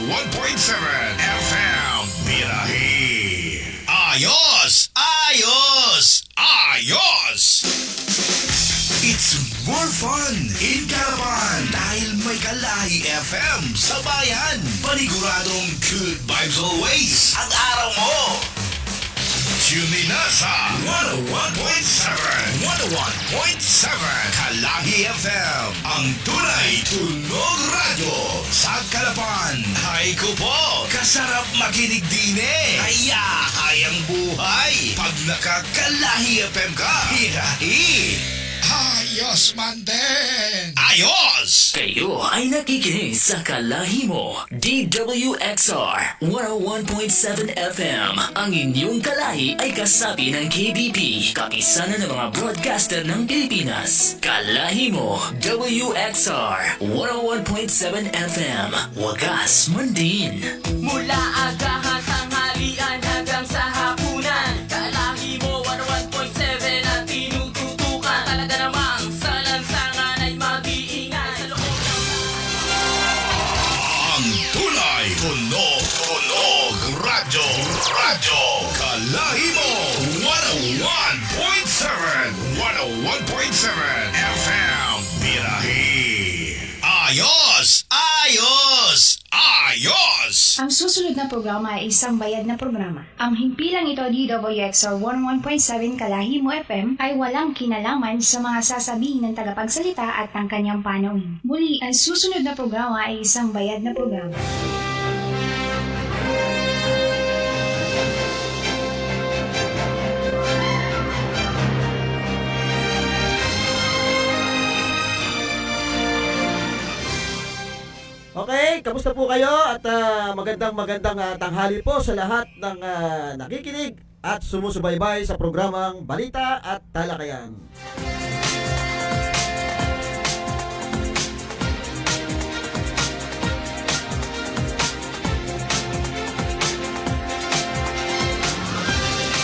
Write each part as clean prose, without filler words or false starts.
101.7 FM Birahe. Ayos! Ayos! Ayos! It's more fun in Caravan dahil may Kalahi FM sa bayan. Paniguradong good vibes always ang araw mo. Tune in na sa 101.7 Kalahi FM, ang tunay tunog radyo sa Calapan. Hay ko po, kasarap makinig din eh. Hayang buhay pag naka-Kalahi FM ka. Hirahi! Ayos man din! Ayos! Kayo ay nakikinig sa Kalahi mo, DWXR 101.7 FM. Ang inyong Kalahi ay kasapi ng KBP, kapisanan ng mga broadcaster ng Pilipinas. Kalahi mo, WXR 101.7 FM. Wagas man din. Mula agahan tanghalian hanggang sa hapunan, Kalahi mo 101.7 ang tinututukan. Talaga namang sa lansangan ay mag-iingat sa loob ng Ang tunay tunog radyo Kalahi mo 101.7 FM Birahe. Ayos! Ayos! Ayos! Ang susunod na programa ay isang bayad na programa. Ang himpilang ito DWXR 101.7 Kalahi mo FM ay walang kinalaman sa mga sasabihin ng tagapagsalita at ang kanyang panauhin. Muli, ang susunod na programa ay isang bayad na programa. Okay, kamusta po kayo at magandang tanghali po sa lahat ng nakikinig at sumusubaybay sa programang Balita at Talakayan.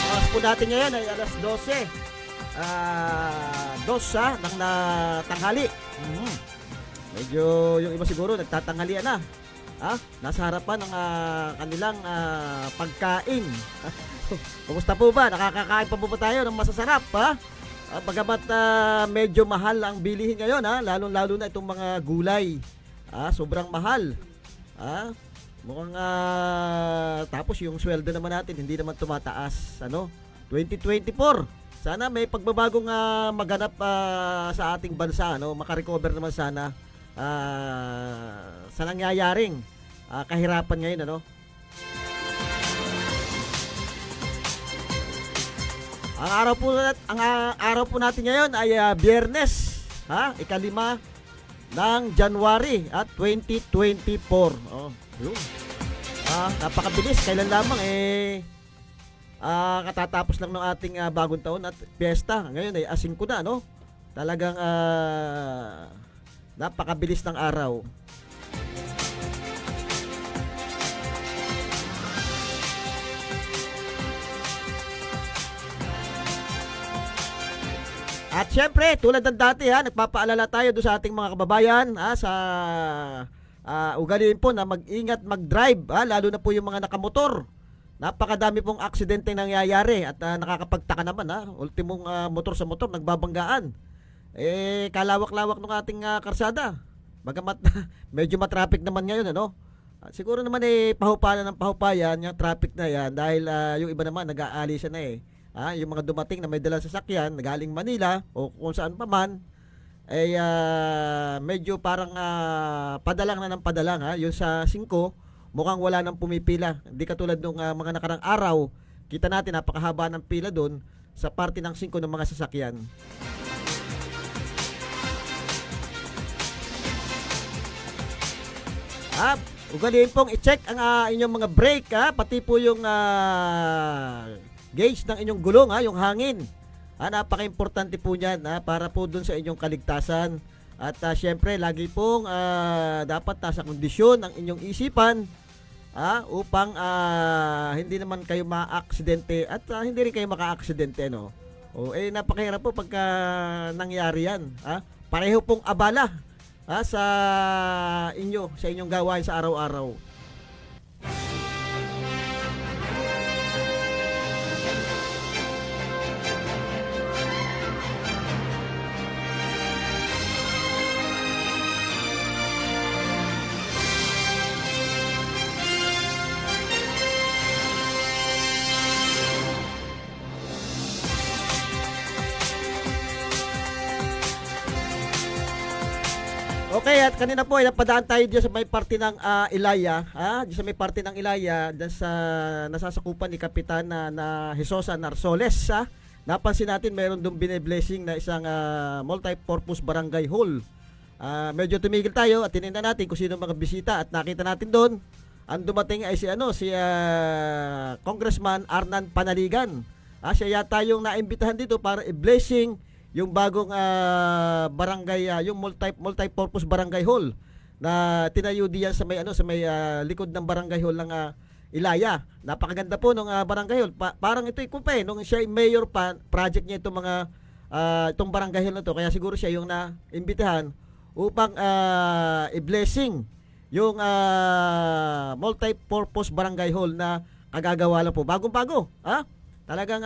Oras po natin ngayon ay alas 12. 2 ng tanghali. Medyo yung iba siguro nagtatanghalian na. Nasa harapan ng kanilang pagkain. Kumusta po ba? Nakakakain pa po ba tayo ng masasarap, ha? Bagamat medyo mahal ang bilihin ngayon, ha? Lalo na itong mga gulay. Sobrang mahal. Mukhang tapos yung sweldo naman natin hindi naman tumataas, 2024. Sana may pagbabagong maganap sa ating bansa, makarecover naman sana sa nangyayaring kahirapan ngayon, Ang araw po natin ngayon ay Biyernes, ika-5 ng January at 2024. Yun. Napakabilis, kailan lamang katatapos lang ng ating bagong taon at piyesta. Ngayon ay A5 na, Talagang napakabilis ng araw. At syempre, tulad ng dati, nagpapaalala tayo doon sa ating mga kababayan sa ugaliin po na mag-ingat mag-drive, lalo na po yung mga nakamotor. Napakadami pong aksidente nangyayari at nakakapagtaka naman, ultimong motor sa motor nagbabanggaan. Kalawak-lawak ng ating karsada. Bagamat medyo matraffic naman ngayon, siguro naman pahupayan ng pahupayan yung traffic na yan dahil yung iba naman nag-aalisa na yung mga dumating na may dalang sasakyan galing Manila o kung saan pa man medyo parang padalang na ng padalang, yung sa 5 mukhang wala nang pumipila. Hindi katulad nung mga nakarang araw, kita natin napakahaba ng pila doon sa parte ng 5 ng mga sasakyan. Ugaliin pong i-check ang inyong mga brake, pati po yung gauge ng inyong gulong, yung hangin. Napaka-importante po niyan para po dun sa inyong kaligtasan. At syempre, lagi pong dapat nasa kondisyon ang inyong isipan upang hindi naman kayo ma-aksidente at hindi rin kayo maka-aksidente, napakahirap po pagka nangyari yan. Pareho pong abala sa inyong gawain sa araw-araw. Okay, at kanina po ay napadaan tayo diyan sa may parte ng Ilaya, diyan sa may parte ng Ilaya, diyan sa nasasakupan ni Kapitan na Hesosa Narsoles, Napansin natin meron doon bine-blessing na isang multi-purpose barangay hall. Medyo tumigil tayo at tinignan natin kung sino mga bisita at nakita natin doon ang dumating ay si Congressman Arnan Panaligan. Siya yata yung naimbitahan dito para i-blessing yung bagong barangay, yung multi-purpose barangay hall na tinayo diyan sa may likod ng barangay hall ng Ilaya. Napakaganda po ng barangay hall. Parang ito nung siya ay mayor pa, project niya itong barangay hall na to. Kaya siguro siya yung naimbitahan upang i-blessing yung multi-purpose barangay hall na kagagawa lang po. Bagong-bago. Talagang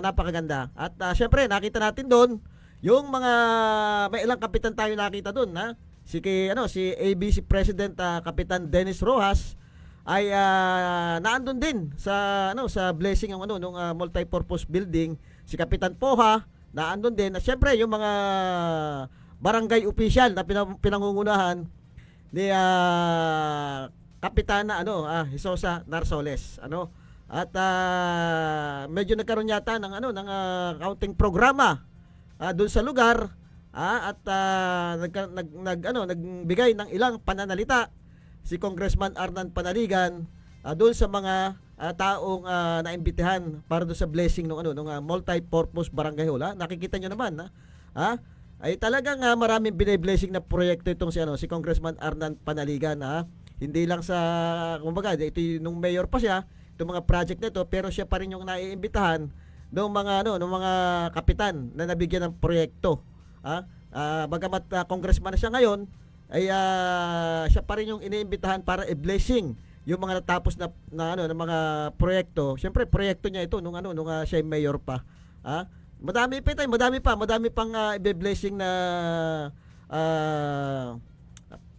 napakaganda. At syempre, nakita natin doon yung may ilang kapitan tayo nakita doon, Si ABC President Kapitan Dennis Rojas ay naandun din sa blessing ng nung multi-purpose building. Si Kapitan Poha naandun din. At syempre, yung mga barangay official na pinangungunahan ni Kapitana Hesosa Narsoles, At medyo nagkaroon yata ng counting programa doon sa lugar, at nagbigay ng ilang pananalita si Congressman Arnan Panaligan doon sa mga taong naimbitahan para doon sa blessing ng multi-purpose barangay hall. Nakikita nyo naman ay talagang maraming bine-blessing na proyekto itong si Congressman Arnan Panaligan. Hindi lang sa kumbaga ito nung mayor pa siya itong mga project nito, pero siya pa rin yung naiimbitahan ng mga kapitan na nabigyan ng proyekto. Bagamat congressman na siya ngayon, ay siya pa rin yung iniimbitahan para i-blessing yung mga natapos na mga proyekto. Siyempre proyekto niya ito nung siya ay mayor pa. Madami pang i-blessing na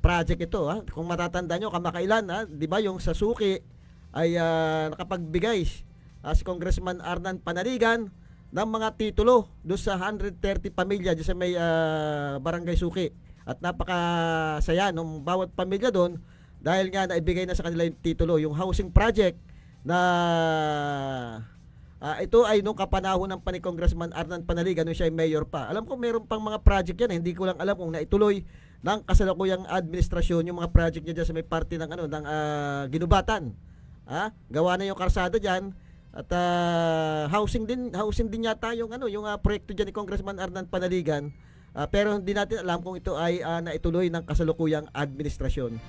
project ito. Kung matatanda nyo kamakailan, 'di ba yung sa Suki ay nakapagbigay si Congressman Arnan Panaligan ng mga titulo doon sa 130 pamilya doon sa may Barangay Suki. At napakasaya nung bawat pamilya doon dahil nga naibigay na sa kanila yung titulo, yung housing project na ito ay nung kapanahon ng ni Congressman Arnan Panaligan nung siya ay mayor pa. Alam ko meron pang mga project yan, hindi ko lang alam kung naituloy ng kasalukuyang administrasyon yung mga project niya dyan sa may parte ng Ginubatan. Gawa na yung karsada diyan at housing din yata yung proyekto diyan ni Congressman Arnan Panaligan, pero hindi natin alam kung ito ay naituloy ng kasalukuyang administrasyon.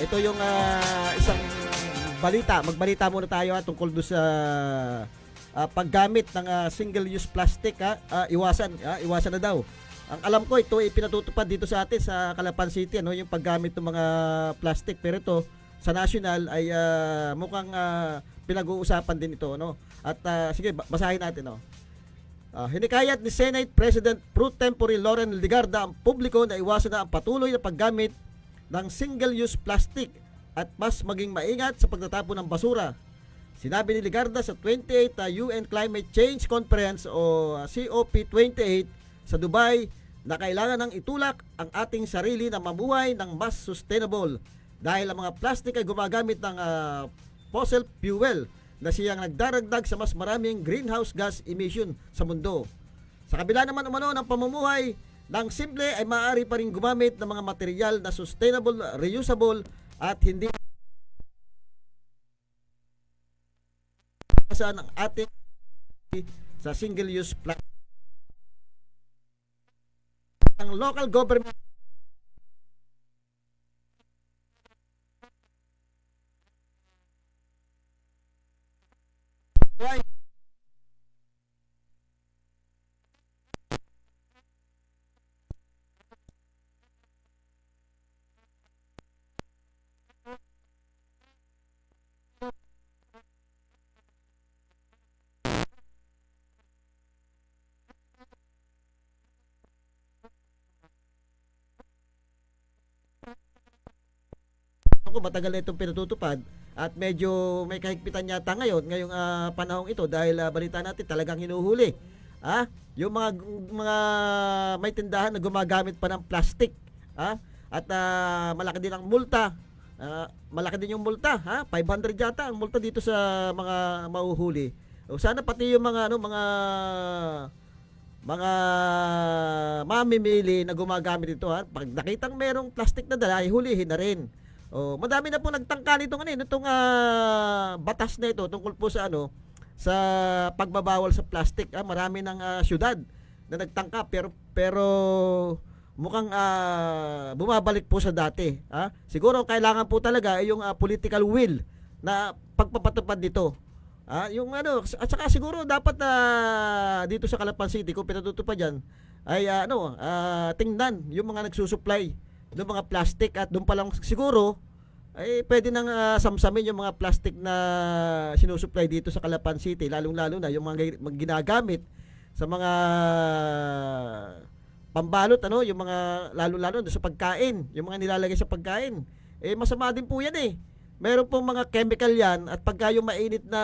Ito yung isang balita. Magbalita muna tayo tungkol do sa paggamit ng single-use plastic. Iwasan na daw. Ang alam ko ito ay pinatutupad dito sa atin sa Calapan City, yung paggamit ng mga plastic, pero ito sa national ay mukhang pinag-uusapan din ito, At sige, basahin natin, hinikayat ni Senate President Pro Tempore Loren Legarda ang publiko na iwasan na ang patuloy na paggamit ng single-use plastic at mas maging maingat sa pagtatapon ng basura. Sinabi ni Legarda sa 28th UN Climate Change Conference o COP28 sa Dubai na kailangan ng itulak ang ating sarili na mamuhay ng mas sustainable dahil ang mga plastic ay gumagamit ng fossil fuel na siyang nagdaragdag sa mas maraming greenhouse gas emission sa mundo. Sa kabila naman ng pamumuhay ng simple ay maaari pa rin gumamit ng mga material na sustainable, reusable at hindi ng ating sa single-use plastic. Ang local government ko matagal na itong pinatutupad at medyo may kahigpitan yata ngayong panahong ito dahil balita natin talagang hinuhuli. Yung mga may tindahan na gumagamit pa ng plastic, at malaki din ang multa. Malaki din yung multa, 500 yata ang multa dito sa mga mahuhuli. O sana pati yung mga mamimili na gumagamit ito, pag nakitang merong plastic na dala, hulihin na rin. Madami na po nagtangka nitong batas na ito tungkol po sa sa pagbabawal sa plastic. Marami ng syudad na nagtangka pero mukhang bumabalik po sa dati. Siguro kailangan po talaga yung political will na pagpapatupad nito. At saka siguro dapat dito sa Calapan City kung pinatutupad diyan ay tingnan yung mga nagsusupply ng mga plastic at doon pa lang siguro ay pwede nang samsamin yung mga plastic na sinusupply dito sa Calapan City, lalong-lalo na yung mga ginagamit sa mga pambalot, yung mga lalo-lalo sa pagkain, yung mga nilalagay sa pagkain. Masama din po yan Meron pong mga chemical yan at pagka yung mainit na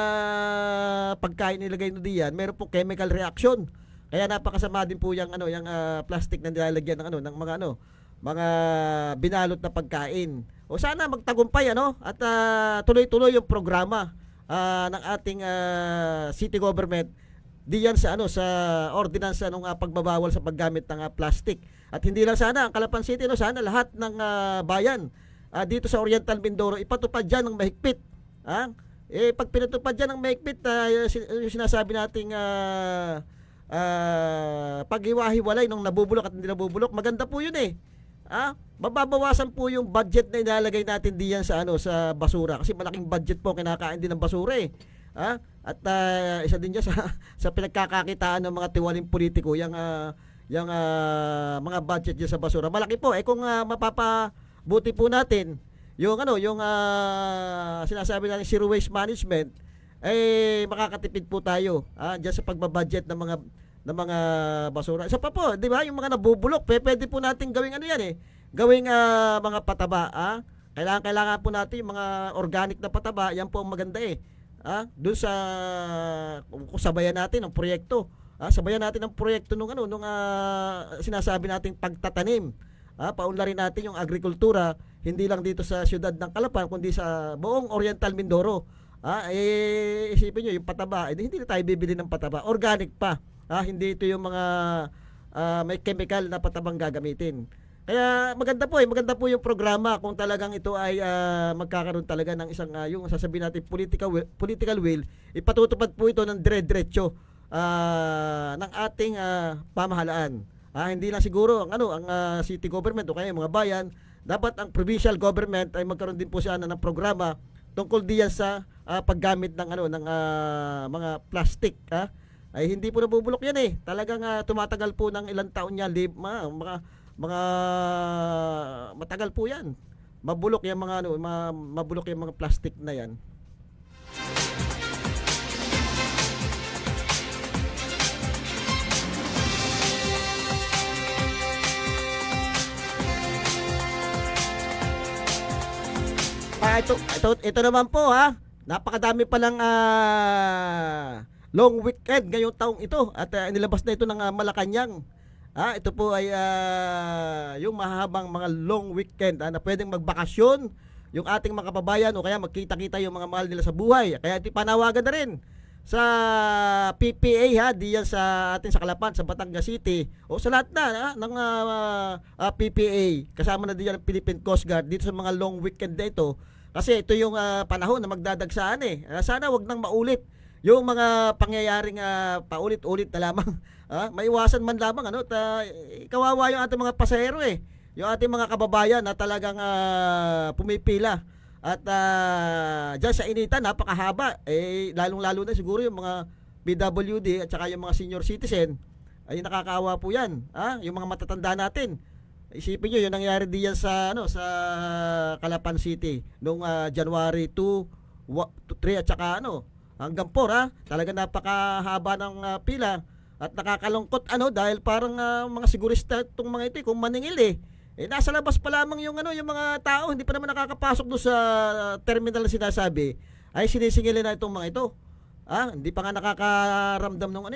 pagkain nilagay no diyan, meron pong chemical reaction. Kaya napakasama din po yung plastic na nilalagyan ng mga binalot na pagkain. Sana magtagumpay at tuloy-tuloy yung programa ng ating city government diyan sa ordinansa ng pagbabawal sa paggamit ng plastic. At hindi lang sana ang Calapan City, sana lahat ng bayan dito sa Oriental Mindoro ipatupad diyan ng mahigpit. Pag pinatupad diyan ng mahigpit, yung sinasabi nating paghiwa-hiwalay ng nabubulok at hindi nabubulok, maganda po yun mababawasan po yung budget na ilalagay natin diyan sa basura kasi malaking budget po kinakain din ng basura At isa din dyan sa pinagkakakitaan ng mga tiwaling politiko yung mga budget dyan sa basura. Malaki po kung mapapabuti po natin yung sinasabi natin zero waste management, makakatipid po tayo dyan sa pagbabudget ng mga basura. Isa pa po, di ba, yung mga nabubulok, pwede po natin gawing gawing mga pataba. Kailangan po natin yung mga organic na pataba, yan po ang maganda doon sa kung sabayan natin ang proyekto. Sabayan natin ang proyekto nung sinasabi nating pagtatanim. Paunlarin natin yung agrikultura hindi lang dito sa siyudad ng Calapan kundi sa buong Oriental Mindoro. Isipin niyo yung pataba, hindi na tayo bibili ng pataba, organic pa. Hindi ito yung mga may chemical na patabang gagamitin. Kaya maganda po yung programa kung talagang ito ay magkakaroon talaga ng isang yung sasabihin natin political will, ipatutupad po ito ng dire-diretso ng ating pamahalaan. Hindi lang siguro ang city government o kaya mga bayan, dapat ang provincial government ay magkaroon din po siya ng programa tungkol diyan sa paggamit ng mga plastic. Ay hindi po nabubulok yan Talagang tumatagal po ng ilang taon niya mga matagal po yan. Mabulok yung mabulok yung mga plastic na yan. Ito naman po napakadami pa lang long weekend ngayong taong ito at nilabas na ito ng Malacanang. Ito po ay yung mahahabang mga long weekend na pwedeng magbakasyon yung ating mga kababayan o kaya magkita-kita yung mga mahal nila sa buhay. Kaya ito panawagan na rin sa PPA diyan sa atin sa Calapan, sa Batangas City o sa lahat na ng PPA. Kasama na diyan ang Philippine Coast Guard dito sa mga long weekend na ito. Kasi ito yung panahon na magdadagsaan Sana wag nang maulit yung mga pangyayaring paulit-ulit na lamang. Maiwasan man lamang kawawa yung ating mga pasahero yung ating mga kababayan na talagang pumipila at dyan sa initan napakahaba lalong-lalo na siguro yung mga PWD at saka yung mga senior citizen ay nakakaawa po yan yung mga matatanda natin. Isipin nyo yung nangyari diyan sa sa Calapan City noong January 2, 3 at saka hanggang 4 talaga napakahaba ng pila at nakakalungkot dahil parang mga sigurista itong mga ito kung maningil Nasa labas pa lamang yung ano, yung mga tao, hindi pa naman nakakapasok doon sa terminal na sinasabi, ay sinisingilin na itong mga ito. Hindi pa nga nakakaramdam nung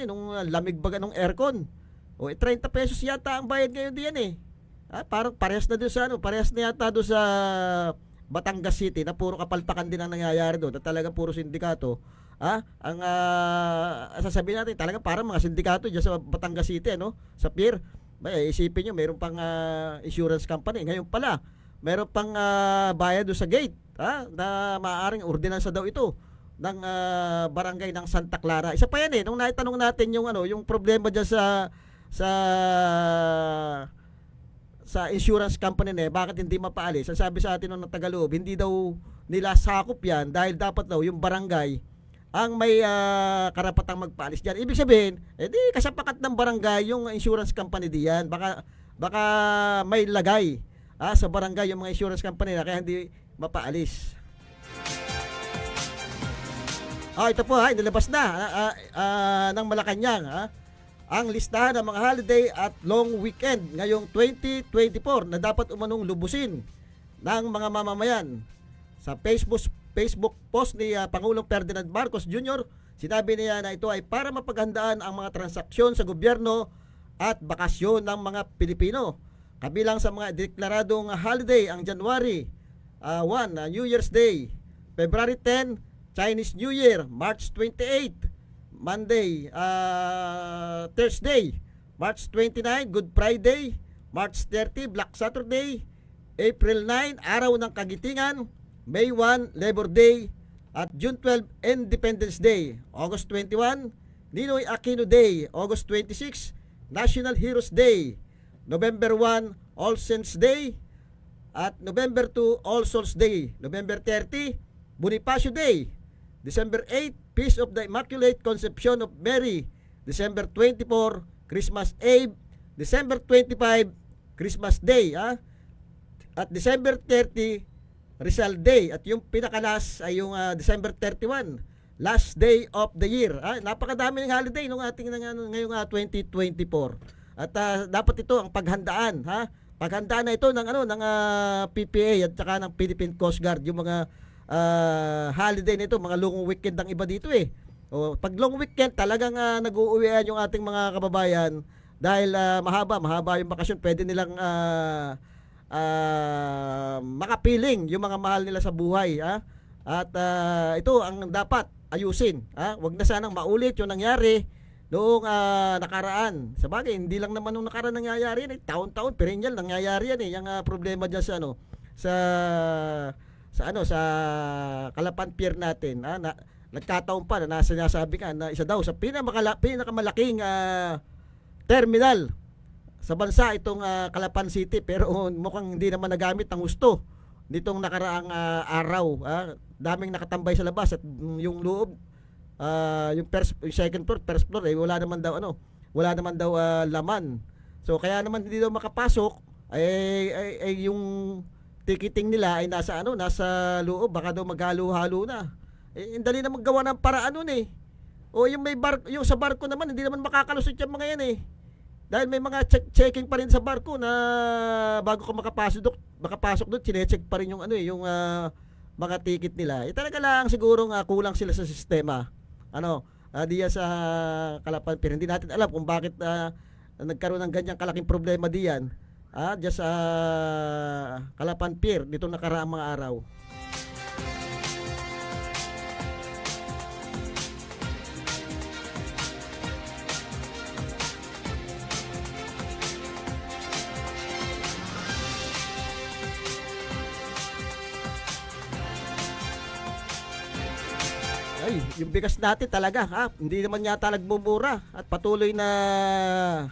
lamig baga nung aircon. 30 pesos yata ang bayad ngayon diyan eh. Parang parehas na doon sa parehas na yata doon sa Batangas City na puro kapalpakan din ang nangyayari doon. At talagang puro sindikato. Ang sasabihin natin talaga parang mga sindikato diyan sa Batangas City sa pier. Isipin nyo, mayroon pang insurance company. Ngayon pala, mayroon pang bayad doon sa gate. Na maaaring ordinansa daw ito ng barangay ng Santa Clara. Isa pa yan nung naitanong natin yung problema diyan sa insurance company bakit hindi mapaalis. Ang sabi sa atin ng Tagaloob, hindi daw nila sakop yan dahil dapat daw yung barangay ang may karapatang magpaalis diyan. Ibig sabihin, di kasapakat ng barangay yung insurance company diyan. Baka may lagay sa barangay yung mga insurance company na kaya hindi mapaalis. Ito po inilabas na ng Malacanang ang listahan ng mga holiday at long weekend ngayong 2024 na dapat umanong lubusin ng mga mamamayan. Sa Facebook post ni Pangulong Ferdinand Marcos Jr., sinabi niya na ito ay para mapaghandaan ang mga transaksyon sa gobyerno at bakasyon ng mga Pilipino. Kabilang sa mga deklaradong holiday ang January 1, New Year's Day, February 10, Chinese New Year, March 28, Monday, Thursday, March 29, Good Friday, March 30, Black Saturday, April 9, Araw ng Kagitingan, May 1, Labor Day, at June 12, Independence Day. August 21, Ninoy Aquino Day. August 26, National Heroes Day. November 1, All Saints Day. At November 2, All Souls Day. November 30, Bonifacio Day. December 8, Feast of the Immaculate Conception of Mary. December 24, Christmas Eve. December 25, Christmas Day. At December 30, Rizal Day. At yung pinakalas ay yung December 31, last day of the year. Napakadami ng holiday nung ating ngayong 2024. At dapat ito ang paghandaan, paghandaan na ito ng PPA at saka ng Philippine Coast Guard, yung mga holiday nito, mga long weekend ang iba dito pag long weekend talagang nag-uuwian yung ating mga kababayan dahil mahaba yung bakasyon, pwede nilang makapiling yung mga mahal nila sa buhay. At ito ang dapat ayusin. Wag na sanang maulit yung nangyari noong nakaraan. Sa bagay, hindi lang naman nung nakaraan nangyayari yan. Taon-taon, perennial nangyayari yan yung problema dyan sa Calapan Pier natin. Nagkataon pa na sinasabi ka na isa daw sa pinakamalaking terminal sa bansa itong Calapan City, pero mukhang hindi naman nagamit ng gusto nitong nakaraang araw. Daming nakatambay sa labas at yung loob, yung second floor, first floor wala naman daw laman. So kaya naman hindi daw makapasok ay yung ticketing nila ay nasa loob, baka daw maghalo-halo na. Ang dali na maggawa ng paraan nun O yung may yung sa barko naman hindi naman makakalusot yung mga yan Dahil may mga checking pa rin sa barko na bago ka makapasok doon, chine-check pa rin yung mga ticket nila. Talaga lang siguro kulang sila sa sistema. Diya sa Calapan Pier. Hindi natin alam kung bakit nagkaroon ng ganyang kalaking problema diyan. Diya sa Calapan Pier nitong nakaraang mga araw. Yung bigas natin talaga, hindi naman yata nagmumura at patuloy na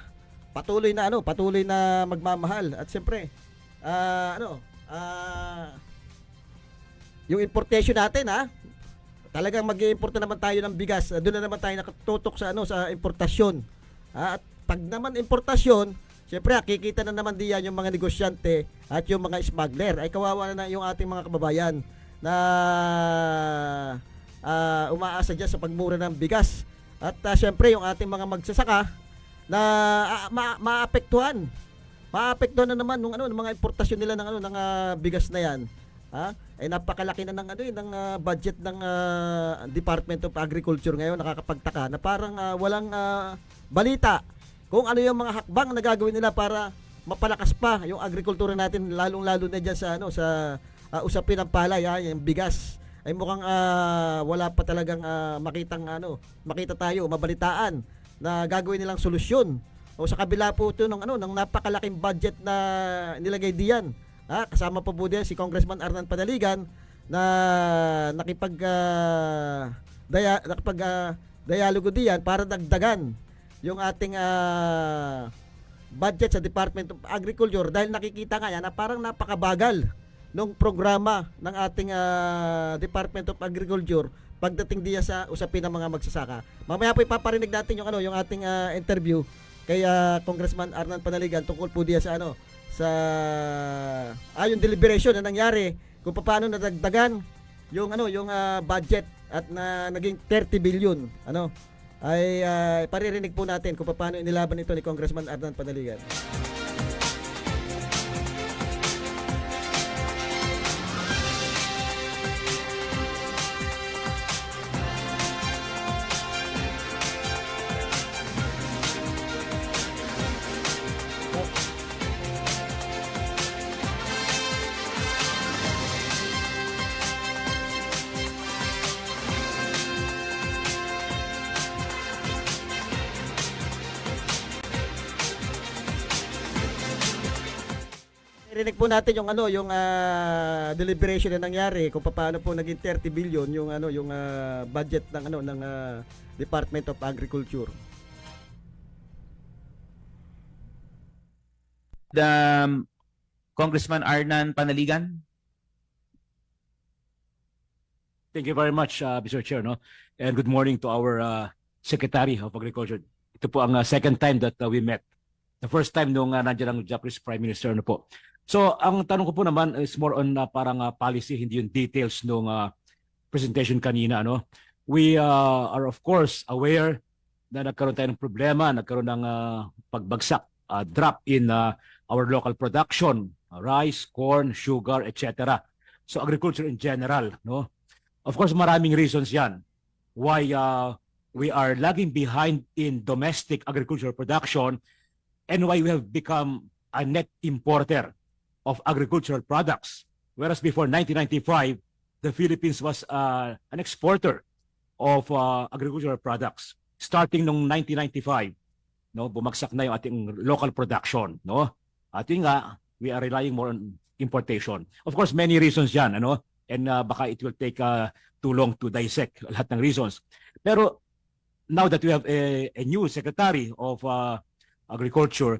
magmamahal. At siyempre, yung importation natin, talagang mag-i-import naman tayo ng bigas. Doon na naman tayo nakatutok sa importasyon. At pag naman importasyon, siyempre kikita na naman diyan yung mga negosyante at yung mga smuggler. Ay kawawa na yung ating mga kababayan na umaasa dyan sa pagmura ng bigas. At syempre yung ating mga magsasaka na maapektuhan maapektuhan na naman nung ng mga importasyon nila ng bigas na 'yan. Ay napakalaki na ng budget ng Department of Agriculture ngayon, nakakapagtaka na parang walang balita kung ano yung mga hakbang na gagawin nila para mapalakas pa yung agrikultura natin, lalong-lalo na diyan sa usapin ng palay, yung bigas. Ay mukhang wala pa talagang makita tayo, mabalitaan na gagawin nilang solusyon. O sa kabila po ito ng napakalaking budget na nilagay diyan. Kasama po po din si Congressman Arnan Panaligan na dialogo diyan para dagdagan yung ating budget sa Department of Agriculture, dahil nakikita nga yan na parang napakabagal nung programa ng ating Department of Agriculture pagdating diya sa usapin ng mga magsasaka. Mamaya po ipaparinig natin yung ating interview kay Congressman Arnan Panaligan tungkol po diya sa yung deliberation na nangyari kung paano nadagdagan yung budget at naging 30 billion ay paririnig po natin kung paano inilaban ito ni Congressman Arnan Panaligan. Rinig po natin yung deliberation na nangyari kung paano po naging 30 billion yung budget ng Department of Agriculture. Congressman Arnan Panaligan. Thank you very much, Mr. Chair, no? And good morning to our Secretary of Agriculture. Ito po ang second time that we met. The first time nung nandiyan ang Japanese Prime Minister po. So, ang tanong ko po naman is more on parang policy, hindi yung details nung presentation kanina, no? We are of course aware na nagkaroon tayo ng problema, nagkaroon ng pagbagsak, drop in our local production, rice, corn, sugar, etc. So, agriculture in general, no? Of course, maraming reasons yan why we are lagging behind in domestic agricultural production and why we have become a net importer of agricultural products. Whereas before 1995, the Philippines was an exporter of agricultural products. Starting nung 1995, no, bumagsak na yung ating local production, no? At yun nga, we are relying more on importation. Of course, many reasons yan, ano? And baka it will take too long to dissect lahat ng reasons. Pero now that we have a new Secretary of Agriculture,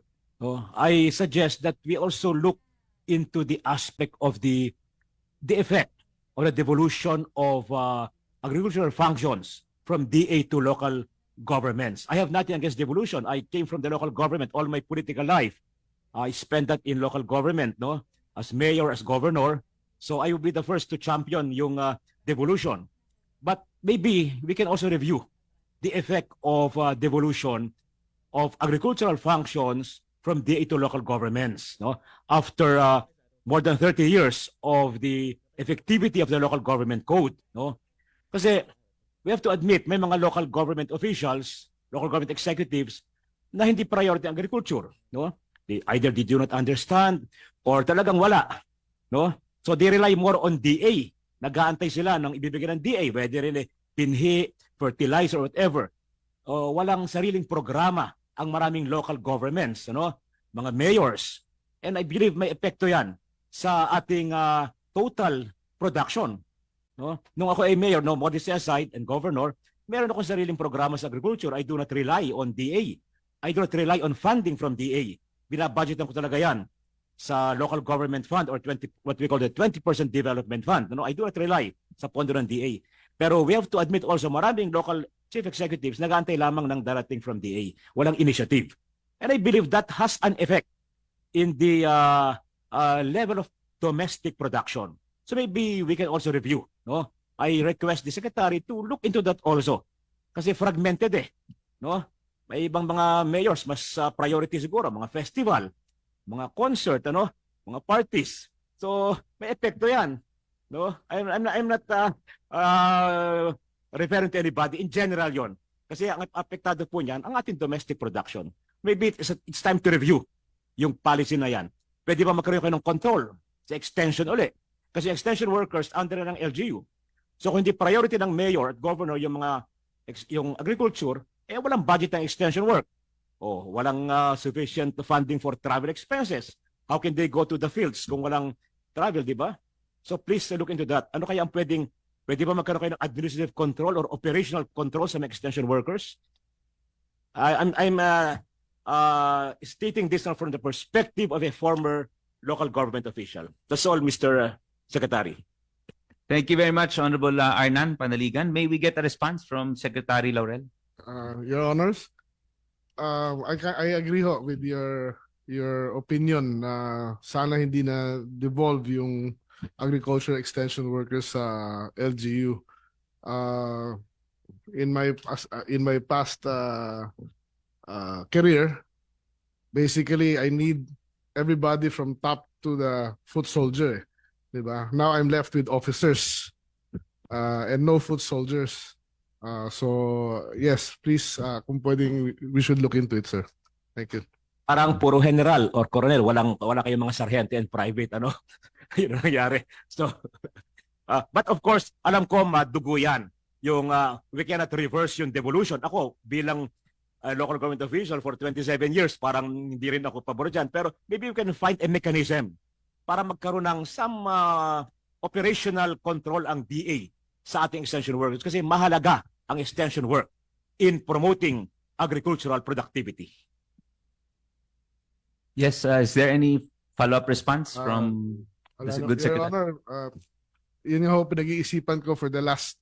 I suggest that we also look into the aspect of the effect or the devolution of agricultural functions from DA to local governments. I have nothing against devolution. I came from the local government all my political life. I spent that in local government, no, as mayor, as governor. So I will be the first to champion yung devolution. But maybe we can also review the effect of devolution of agricultural functions from DA to local governments, no? After more than 30 years of the effectivity of the local government code, no? Kasi we have to admit may mga local government officials, local government executives na hindi priority ang agriculture, no? Either they do not understand or talagang wala, no? So they rely more on DA. Nag-aantay sila ng ibibigay ng DA, whether pinhi, fertilizer, or whatever. Walang sariling programa ang maraming local governments, ano, mga mayors. And I believe may epekto yan sa ating total production. No? Nung ako ay mayor, no, modesty aside, and governor, meron akong sariling programa sa agriculture. I do not rely on DA. I do not rely on funding from DA. Binabudgetan ko talaga yan sa local government fund or what we call the 20% development fund. No, I do not rely sa pondo ng DA. Pero we have to admit also maraming local chief executives nag-aantay lamang ng darating from DA. Walang initiative. And I believe that has an effect in the level of domestic production. So maybe we can also review. No? I request the Secretary to look into that also. Kasi fragmented No? May ibang mga mayors, mas priority siguro, mga festival, mga concert, mga parties. So, may epekto 'yan, no? I'm not referring to anybody, in general 'yon. Kasi ang apektado po niyan ang ating domestic production. Maybe it's time to review yung policy na 'yan. Pwede ba magkaroon kayo ng control sa extension uli? Kasi extension workers under ng LGU. So kung hindi priority ng mayor at governor yung agriculture, walang budget ng extension work. Walang sufficient funding for travel expenses. How can they go to the fields kung walang travel, di ba? So please look into that. Ano kaya ang pwede ba magkaroon kayo ng administrative control or operational control sa mga extension workers? I'm stating this from the perspective of a former local government official. That's all, Mr. Secretary. Thank you very much, Honorable Arnan Panaligan. May we get a response from Secretary Laurel? Your Honors, I agree ho with your opinion na sana hindi na devolve yung agriculture extension workers sa LGU. In my past career, basically I need everybody from top to the foot soldier, diba? Now I'm left with officers and no foot soldiers. So yes, please, kung pwedeng, we should look into it, sir. Thank you. Parang puro general or colonel, wala kayong mga sargento and private, Yun ang nangyari. So, but of course, alam ko madugo yan. Yung we cannot reverse yung devolution. Ako bilang local government official for 27 years, parang hindi rin ako pabor dyan. Pero maybe we can find a mechanism para magkaroon ng some operational control ang DA sa ating extension workers kasi mahalaga ang extension work in promoting agricultural productivity. Yes, is there any follow-up response from the good Your secretary? Honor, yun yung pinag-iisipan ko for the last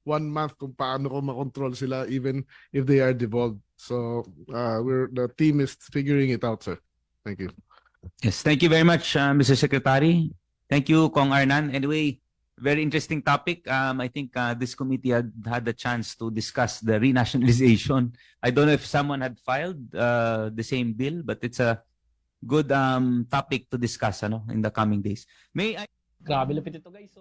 1 month kung paano ko makontrol sila even if they are devolved. So the team is figuring it out, sir. Thank you. Yes, thank you very much, Mr. Secretary. Thank you, Kong Arnan. Anyway, very interesting topic. I think this committee had the chance to discuss the renationalization. I don't know if someone had filed the same bill, but it's a good topic to discuss in the coming days. May I... Grabe lapit ito guys.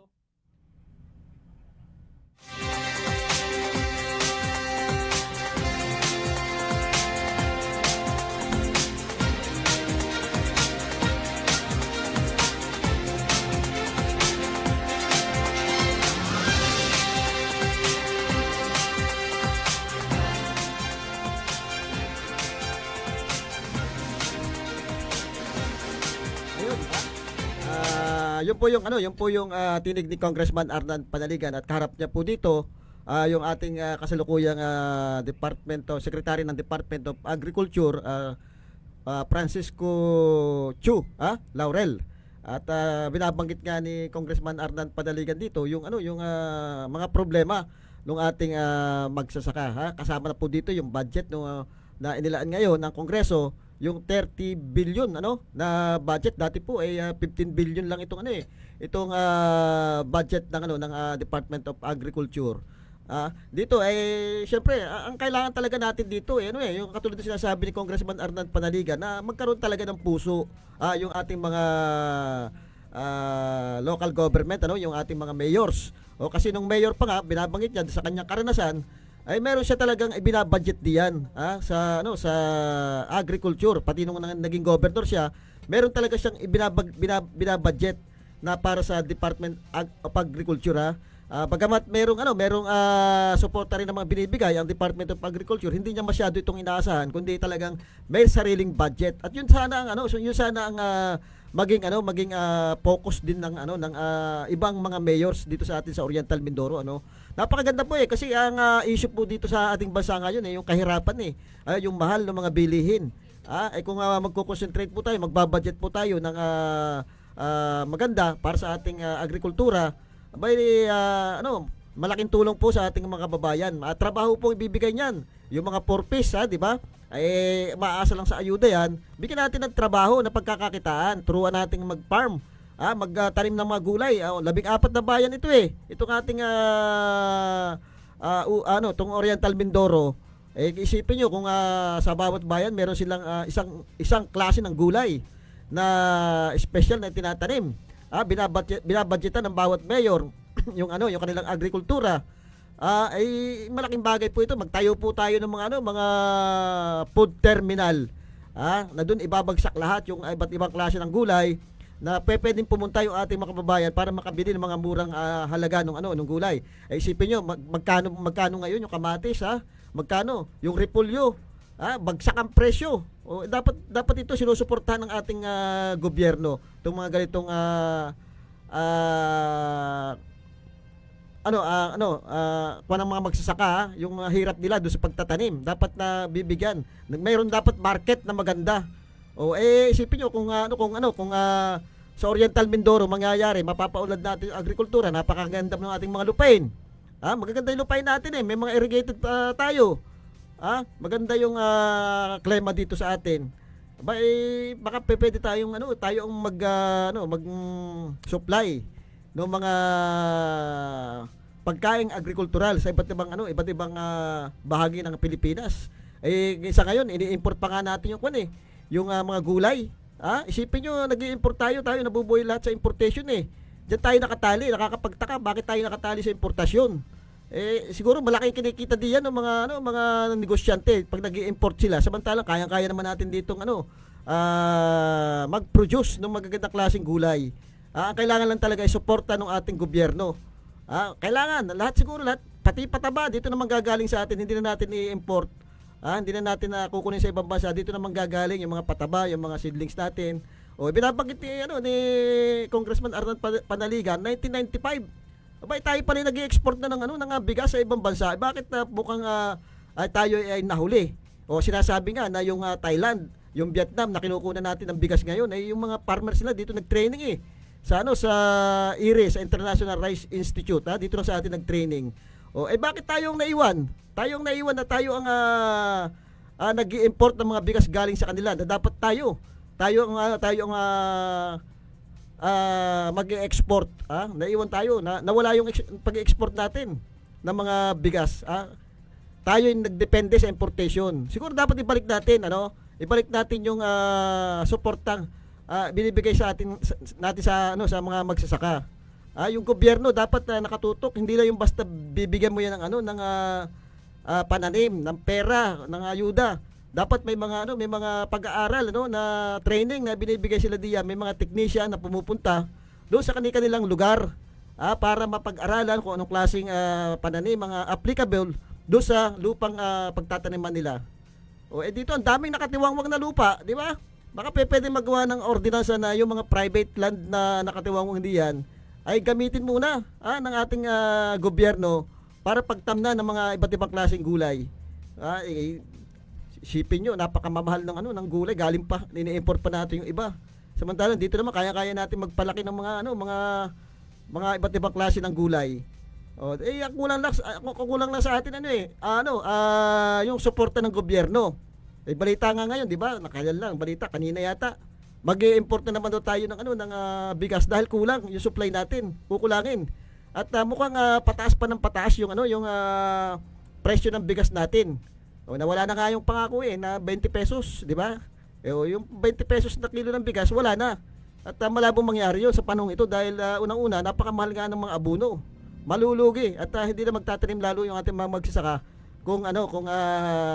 Yun po yung tinig ni Congressman Arnan Panaligan at kaharap niya po dito yung ating kasalukuyang Secretary ng Department of Agriculture, Francisco Chu Laurel. At binabanggit nga ni Congressman Arnan Panaligan dito yung mga problema ng ating magsasaka. Kasama na po dito yung budget na inilaan ngayon ng Kongreso, yung 30 billion na budget. Dati po ay 15 billion lang itong budget ng Department of Agriculture. Dito ay syempre ang kailangan talaga natin dito yung katulad ng sinasabi ni Congressman Arnan Panaligan na magkaroon talaga ng puso yung ating mga local government, yung ating mga mayors. Kasi nung mayor pa nga binabanggit niya sa kanyang karanasan ay meron siya talagang ibinabudget diyan sa agriculture. Pati nung naging governor siya, meron talaga siyang binabudget na para sa Department of Agriculture. Bagamat merong suporta rin ng mga binibigay ang Department of Agriculture, hindi niya masyado itong inaasahan kundi talagang may sariling budget. At yun sana ang maging focus din ng ibang mga mayors dito sa atin sa Oriental Mindoro. Napakaganda po kasi ang issue po dito sa ating bansa ngayon yung kahirapan yung mahal ng mga bilihin. Kung magko-concentrate po tayo, magbabudget po tayo ng maganda para sa ating agrikultura, malaking tulong po sa ating mga kababayan. Trabaho po ibibigay niyan. Yung mga purpose, di ba? Maasa lang sa ayuda yan. Bigyan natin ng trabaho na pagkakakitaan. Turuan nating mag-farm. Magtanim ng mga gulay. 14 na bayan ito Itong ating tong Oriental Mindoro. Isipin nyo kung sa bawat bayan meron silang isang klase ng gulay. na special na tinatanim. Binabudgetan ng bawat mayor yung yung kanilang agrikultura. Ay malaking bagay po ito. Magtayo po tayo ng mga food terminal. Na doon ibabagsak lahat yung iba't ibang klase ng gulay na pwedeng pumunta yung ating mga kababayan para makabili ng mga murang halaga ng gulay. Ay isipin nyo, magkano ngayon yung kamatis, magkano yung repolyo, bagsak ang presyo. Dapat ito sinusuportahan ng ating gobyerno, itong mga ganitong kung ang mga magsasaka, yung hirap nila doon sa pagtatanim, dapat na bibigyan. Mayroon dapat market na maganda. Isipin niyo kung sa Oriental Mindoro mangyayari, mapapaunlad natin yung agrikultura, napakaganda ng ating mga lupain. Magaganda yung lupain natin may mga irrigated tayo. Maganda yung klima dito sa atin. Baka pwede tayong tayong mag-supply ng mga pagkaing agrikultural sa iba't ibang bahagi ng Pilipinas. Sa ngayon ini-import pa nga natin yung mga gulay. Isipin nyo, nag-i-import tayo nabubuhay lahat sa importation Diyan tayo nakatali, nakakapagtaka bakit tayo nakatali sa importasyon. Siguro malaking kinikita diyan ng mga negosyante pag nag-i-import sila. Samantalang kayang-kaya naman natin ditong mag-produce ng magagandang klaseng gulay. Ang kailangan lang talaga ay suporta ng ating gobyerno. Kailangan lahat, pati pataba dito naman gagaling sa atin, hindi na natin i-import. Hindi na natin kukunin sa ibang bansa, dito naman gagaling yung mga pataba, yung mga seedlings natin. Binabanggit ni Congressman Arnold Panaligan, 1995. Tayo pa rin nag-i-export na ng bigas sa ibang bansa. Bakit mukhang tayo ay nahuli? Sinasabi nga na yung Thailand, yung Vietnam na kinukunan natin ng bigas ngayon ay yung mga farmers nila dito nag-training sa IRIS, sa International Rice Institute, dito na sa atin nag-training. Bakit tayong naiwan? Tayong naiwan na tayo ang nag-i-import ng mga bigas galing sa kanila. Na dapat tayo ang mag-i-export. Naiwan tayo, nawala yung pag-i-export natin ng mga bigas. Tayo yung nagdepende sa importation. Siguro dapat ibalik natin, ibalik natin yung suportang binibigay sa atin sa mga magsasaka. Yung gobyerno dapat nakatutok, hindi lang yung basta bibigyan mo yan ng pananim, ng pera, ng ayuda. Dapat may mga pag-aaral na training na binibigay sila diyan, may mga technician na pumupunta doon sa kanilang lugar para mapag-aralan kung anong klaseng pananim mga applicable doon sa lupang pagtataniman nila. Dito ang daming nakatiwangwang na lupa, di ba? Baka pwede magawa ng ordinansa na yung mga private land na nakatiwangwang diyan ay gamitin muna ng ating gobyerno para pagtamna ng mga iba't ibang klaseng gulay. Isipin nyo, napakamamahal ng gulay, galing pa, ini-import pa natin yung iba. Samantalang dito naman kaya-kaya natin magpalaki ng mga iba't ibang klase ng gulay. Kulang lang sa atin yung suporta ng gobyerno. Balita nga ngayon, di ba? Nakailan lang balita kanina yata. Mag-i-import na naman daw tayo ng bigas dahil kulang yung supply natin, kukulangin. At mukhang pataas pa ng pataas yung presyo ng bigas natin. Nawala na nga yung pangako na 20 pesos, di ba? Yung 20 pesos na kilo ng bigas, wala na. At malabong mangyari yun sa panahon ito dahil unang-una, napakamahal nga ng mga abono. Malulugi at hindi na magtatanim lalo yung ating mga magsasaka kung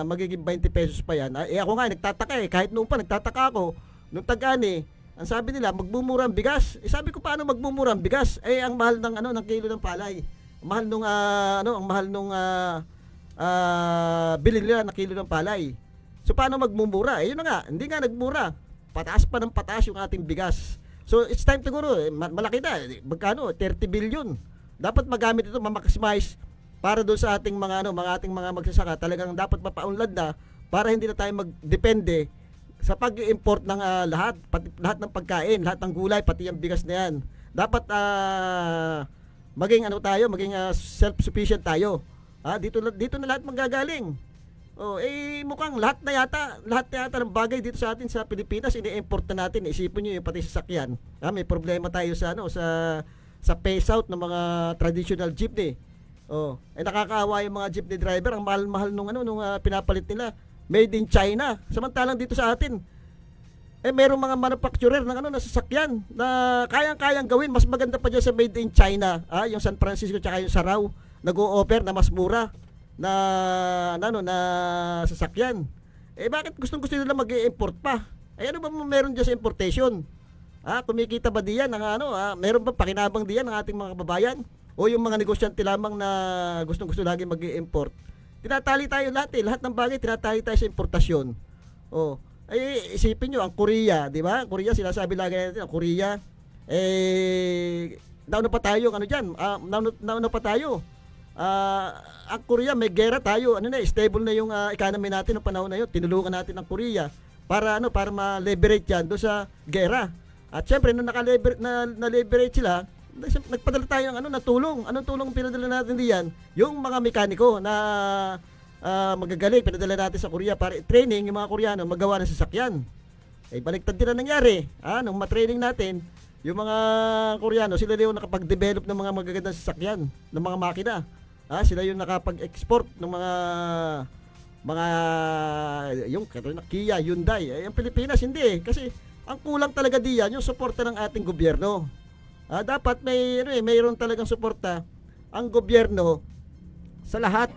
magiging 20 pesos pa yan. Ako nga nagtataka kahit noon pa nagtataka ako nung tag-ani, ang sabi nila magmumura ang bigas. Sabi ko paano magmumura ang bigas? Ang mahal ng kilo ng palay. Ang mahal nung bilhin nila na kilo ng palay. So paano magmumura? Yun na nga, hindi nga nagmura. Pataas pa ng pataas yung ating bigas. So it's time siguro, malaki na. Magkano? 30 billion. Dapat magamit ito, ma-maximize para doon sa ating mga ating mga magsasaka. Talagang dapat mapaunlad na para hindi na tayo magdepende sa pag-import ng lahat ng pagkain, lahat ng gulay, pati yung bigas na yan. Dapat maging self-sufficient tayo. Dito na lahat manggagaling. Mukhang lahat na yata ng bagay dito sa atin sa Pilipinas ini-import na natin. Isipin niyo yung pati sasakyan. May problema tayo sa phase out ng mga traditional jeepney. Nakakaawa yung mga jeepney driver, ang mahal-mahal nung pinapalit nila. Made in China. Samantalang dito sa atin, merong mga manufacturer ng na sasakyan na kayang-kayang gawin. Mas maganda pa dyan sa made in China. Yung San Francisco tsaka yung Sarao nag-o-offer na mas mura na sasakyan. Bakit gustong-gusto nila mag-i-import pa? Ano ba meron dyan sa importation? Kumikita ba diyan ng meron ba pakinabang diyan ng ating mga kababayan? O yung mga negosyante lamang na gustong-gusto lagi mag-i-import? Tinatali tayo lahat ng bagay tinatali tayo sa importasyon. Isipin nyo, ang Korea, di ba? Korea, sinasabi lagi natin, ang Korea, nauna pa tayo, nauna pa tayo. Ang Korea, may gera tayo, stable na yung economy natin noong panahon na yun. Tinulungan natin ang Korea para ma-leverage yan doon sa gera. At syempre, nung na-leverage sila, nagpadala tayo ng tulong. Anong tulong pinadala natin diyan? Yung mga mekaniko na magagaling, pinadala natin sa Korea para training yung mga Koreano magawa ng sasakyan. Baliktad din na nangyari. Nung matraining natin, yung mga Koreano, sila yung nakapag-develop ng mga magagandang sasakyan, ng mga makina. Sila yung nakapag-export ng mga yung Kia, Hyundai. Ang Pilipinas hindi kasi ang kulang talaga diyan yung suporta ng ating gobyerno. Dapat mayroon talagang suporta ang gobyerno sa lahat.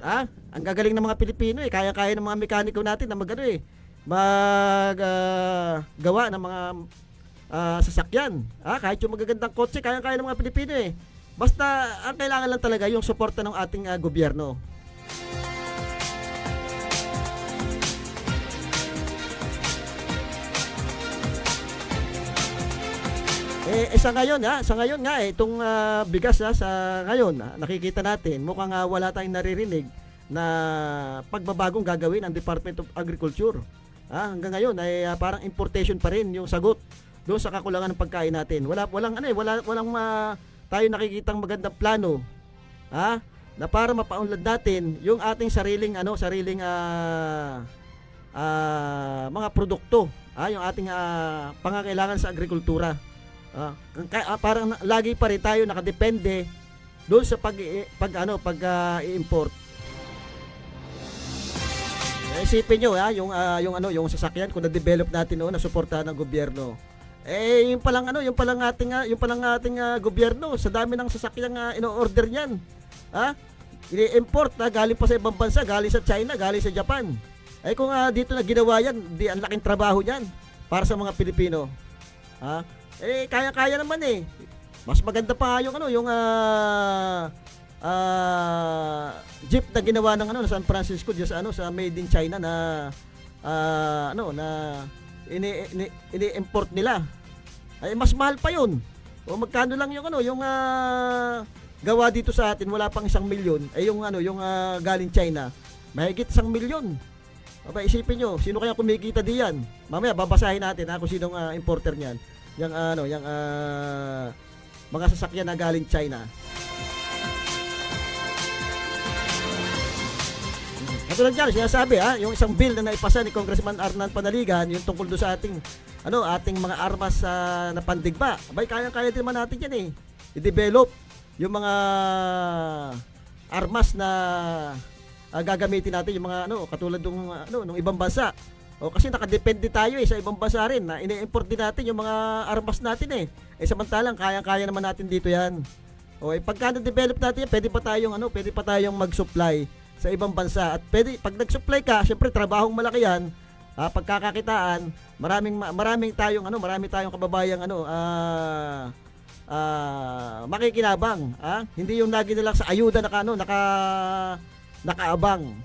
Ang gagaling ng mga Pilipino kaya-kaya ng mga mekaniko natin na gawa ng mga sasakyan. Kahit yung magagandang kotse kaya-kaya ng mga Pilipino Basta ang kailangan lang talaga yung suporta ng ating gobyerno. Sa ngayon nga itong bigas sa ngayon nakikita natin mukhang wala tayong naririnig na pagbabagong gagawin ng Department of Agriculture. Hanggang ngayon ay parang importation pa rin yung sagot doon sa kakulangan ng pagkain natin. Walang tayo nakikitang magandang plano na para mapaunlad natin yung ating sariling mga produkto, yung ating pangangailangan sa agrikultura. Parang lagi pa rin tayo nakadepende doon sa pag-i-import. Isipin nyo yung sasakyan kung na-develop natin na suportahan ng gobyerno. Yung palang ating gobyerno sa dami ng sasakyang ino-order niyan. Ini-import galing pa sa ibang bansa, galing sa China, galing sa Japan. Kung dito na ginawa yan, ang laking trabaho niyan para sa mga Pilipino. Kaya-kaya naman Mas maganda pa yung jeep na ginawa ng San Francisco sa made in China na ini-import nila. Mas mahal pa yun. O magkano lang yung gawa dito sa atin, wala pang 1 milyon. Yung galing China, mahigit 1 milyon. Isipin nyo, sino kaya kumikita diyan? Mamaya babasahin natin kung sinong importer niyan. Yung mga sasakyan na galing China. Katulad dyan, sinasabi yung isang bill na naipasa ni Congressman Arnan Panaligan, yung tungkol doon sa ating mga armas na pandigma. Kaya-kaya din naman natin yan i-develop yung mga armas na gagamitin natin, yung mga katulad nung ibang bansa. Kasi nakadepende tayo sa ibang bansa rin na ini-import din natin yung mga armas natin samantalang kaya-kaya naman natin dito yan. Pagka na-develop natin yan, pwede pa tayong mag-supply sa ibang bansa. At pag nag-supply ka, syempre trabahong malaki yan, pagkakakitaan, marami tayong kababayang makikinabang. Hindi yung lagi na lang sa ayuda nakaabang.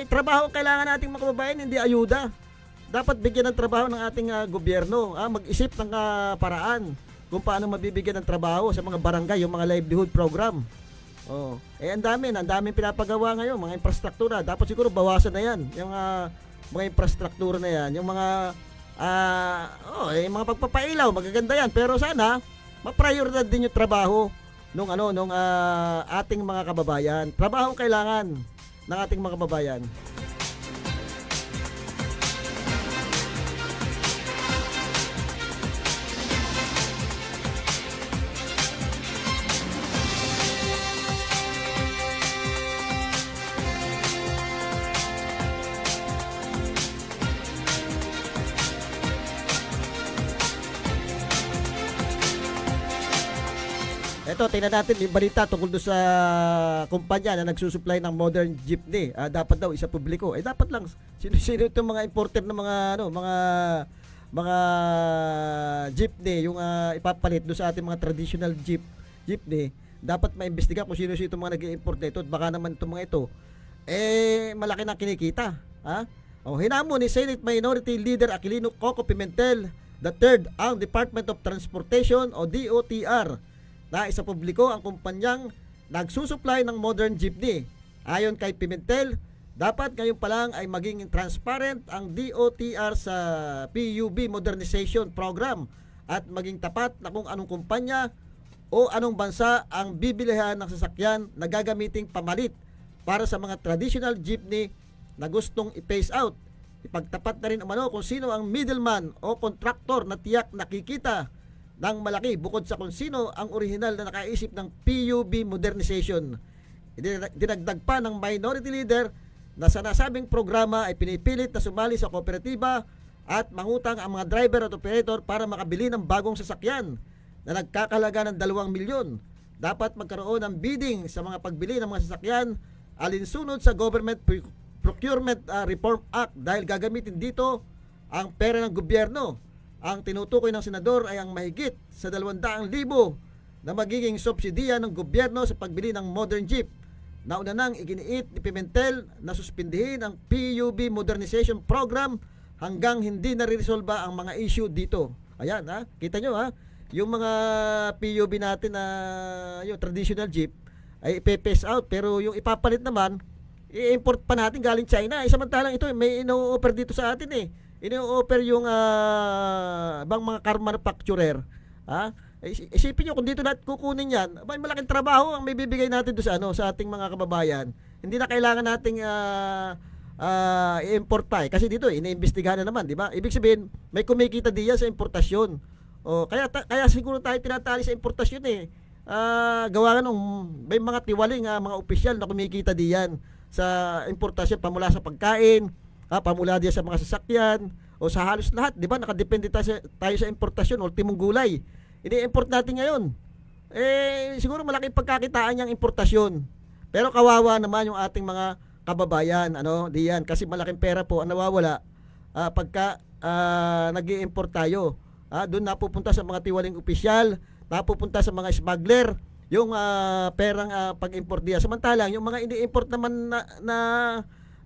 Trabaho kailangan nating mga kababayan, hindi ayuda. Dapat bigyan ng trabaho ng ating gobyerno, mag-isip ng paraan kung paano mabibigyan ng trabaho sa mga barangay, yung mga livelihood program. Ang daming pinapagawa ngayon, mga infrastruktura. Dapat siguro bawasan na yan, yung mga infrastruktura na yan, yung mga mga pagpapailaw, magaganda yan. Pero sana ma-prioridad din yung trabaho nung ating mga kababayan. Trabaho kailangan ng ating mga kababayan. ito, tingnan natin yung balita tungkol doon sa kumpanya na nagsusupply ng modern jeepney. Dapat daw isa publiko. Dapat lang sino itong mga importer ng mga jeepney yung ipapalit doon sa ating mga traditional jeepney. Dapat maimbestiga kung sino itong mga nag-i-import na ito. Baka naman itong mga ito malaki na kinikita. Hinamon ni Senate Minority Leader Aquilino Coco Pimentel III ang Department of Transportation o DOTR na isa publiko ang kumpanyang nagsusupply ng modern jeepney. Ayon kay Pimentel, dapat ngayon pa lang ay maging transparent ang DOTR sa PUB Modernization Program at maging tapat na kung anong kumpanya o anong bansa ang bibilihan ng sasakyan na gagamiting pamalit para sa mga traditional jeepney na gustong i-phase out. Ipagtapat na rin umano kung sino ang middleman o contractor na tiyak nakikita ng malaki bukod sa kung sino ang orihinal na nakaisip ng PUB modernization. Dinagdag pa ng minority leader na sa nasabing programa ay pinipilit na sumali sa kooperatiba at mangutang ang mga driver at operator para makabili ng bagong sasakyan na nagkakalaga ng 2 milyon. Dapat magkaroon ng bidding sa mga pagbili ng mga sasakyan alinsunod sa Government Procurement Reform Act dahil gagamitin dito ang pera ng gobyerno. Ang tinutukoy ng senador ay ang mahigit sa 200,000 na magiging subsidiya ng gobyerno sa pagbili ng modern jeep. Nauna nang iginiit ni Pimentel na suspindihin ang PUB Modernization Program hanggang hindi nare-resolba ang mga issue dito. Ayan, kita nyo, yung mga PUB natin na yung traditional jeep ay ipe-phase out, pero yung ipapalit naman i-import pa natin galing China. Samantalang ito may ino-offer dito sa atin ino-offer yung bang mga car manufacturer. Isipin nyo kung dito natin kukunin yan, malaking trabaho ang may bibigay natin doon sa ating mga kababayan. Hindi na kailangan nating i-import pa kasi dito iniimbestigahan na naman, di ba? Ibig sabihin may kumikita diyan sa importasyon. Kaya siguro tayo tinatali sa importasyon gawa nga nung may mga tiwaling mga opisyal na kumikita diyan sa importasyon, pamula sa pagkain, pamula diyan sa mga sasakyan o sa halos lahat, di ba? Nakadepende tayo sa importasyon, ultimong gulay. Ini-import natin ngayon. Siguro malaking pagkakitaan yung importasyon. Pero kawawa naman yung ating mga kababayan, diyan, kasi malaking pera po ang nawawala pagka nag-i-import tayo. Doon napupunta sa mga tiwaling opisyal, napupunta sa mga smuggler, yung perang pag-import diyan. Samantalang yung mga ini-import naman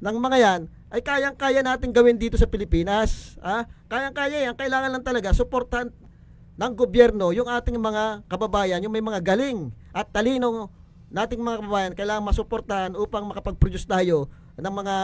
ng mga yan ay kayang-kaya natin gawin dito sa Pilipinas. Kayang-kaya yan. Kailangan lang talaga suportahan ng gobyerno yung ating mga kababayan, yung may mga galing at talino nating mga kababayan, kailangan masuportahan upang makapag-produce tayo ng mga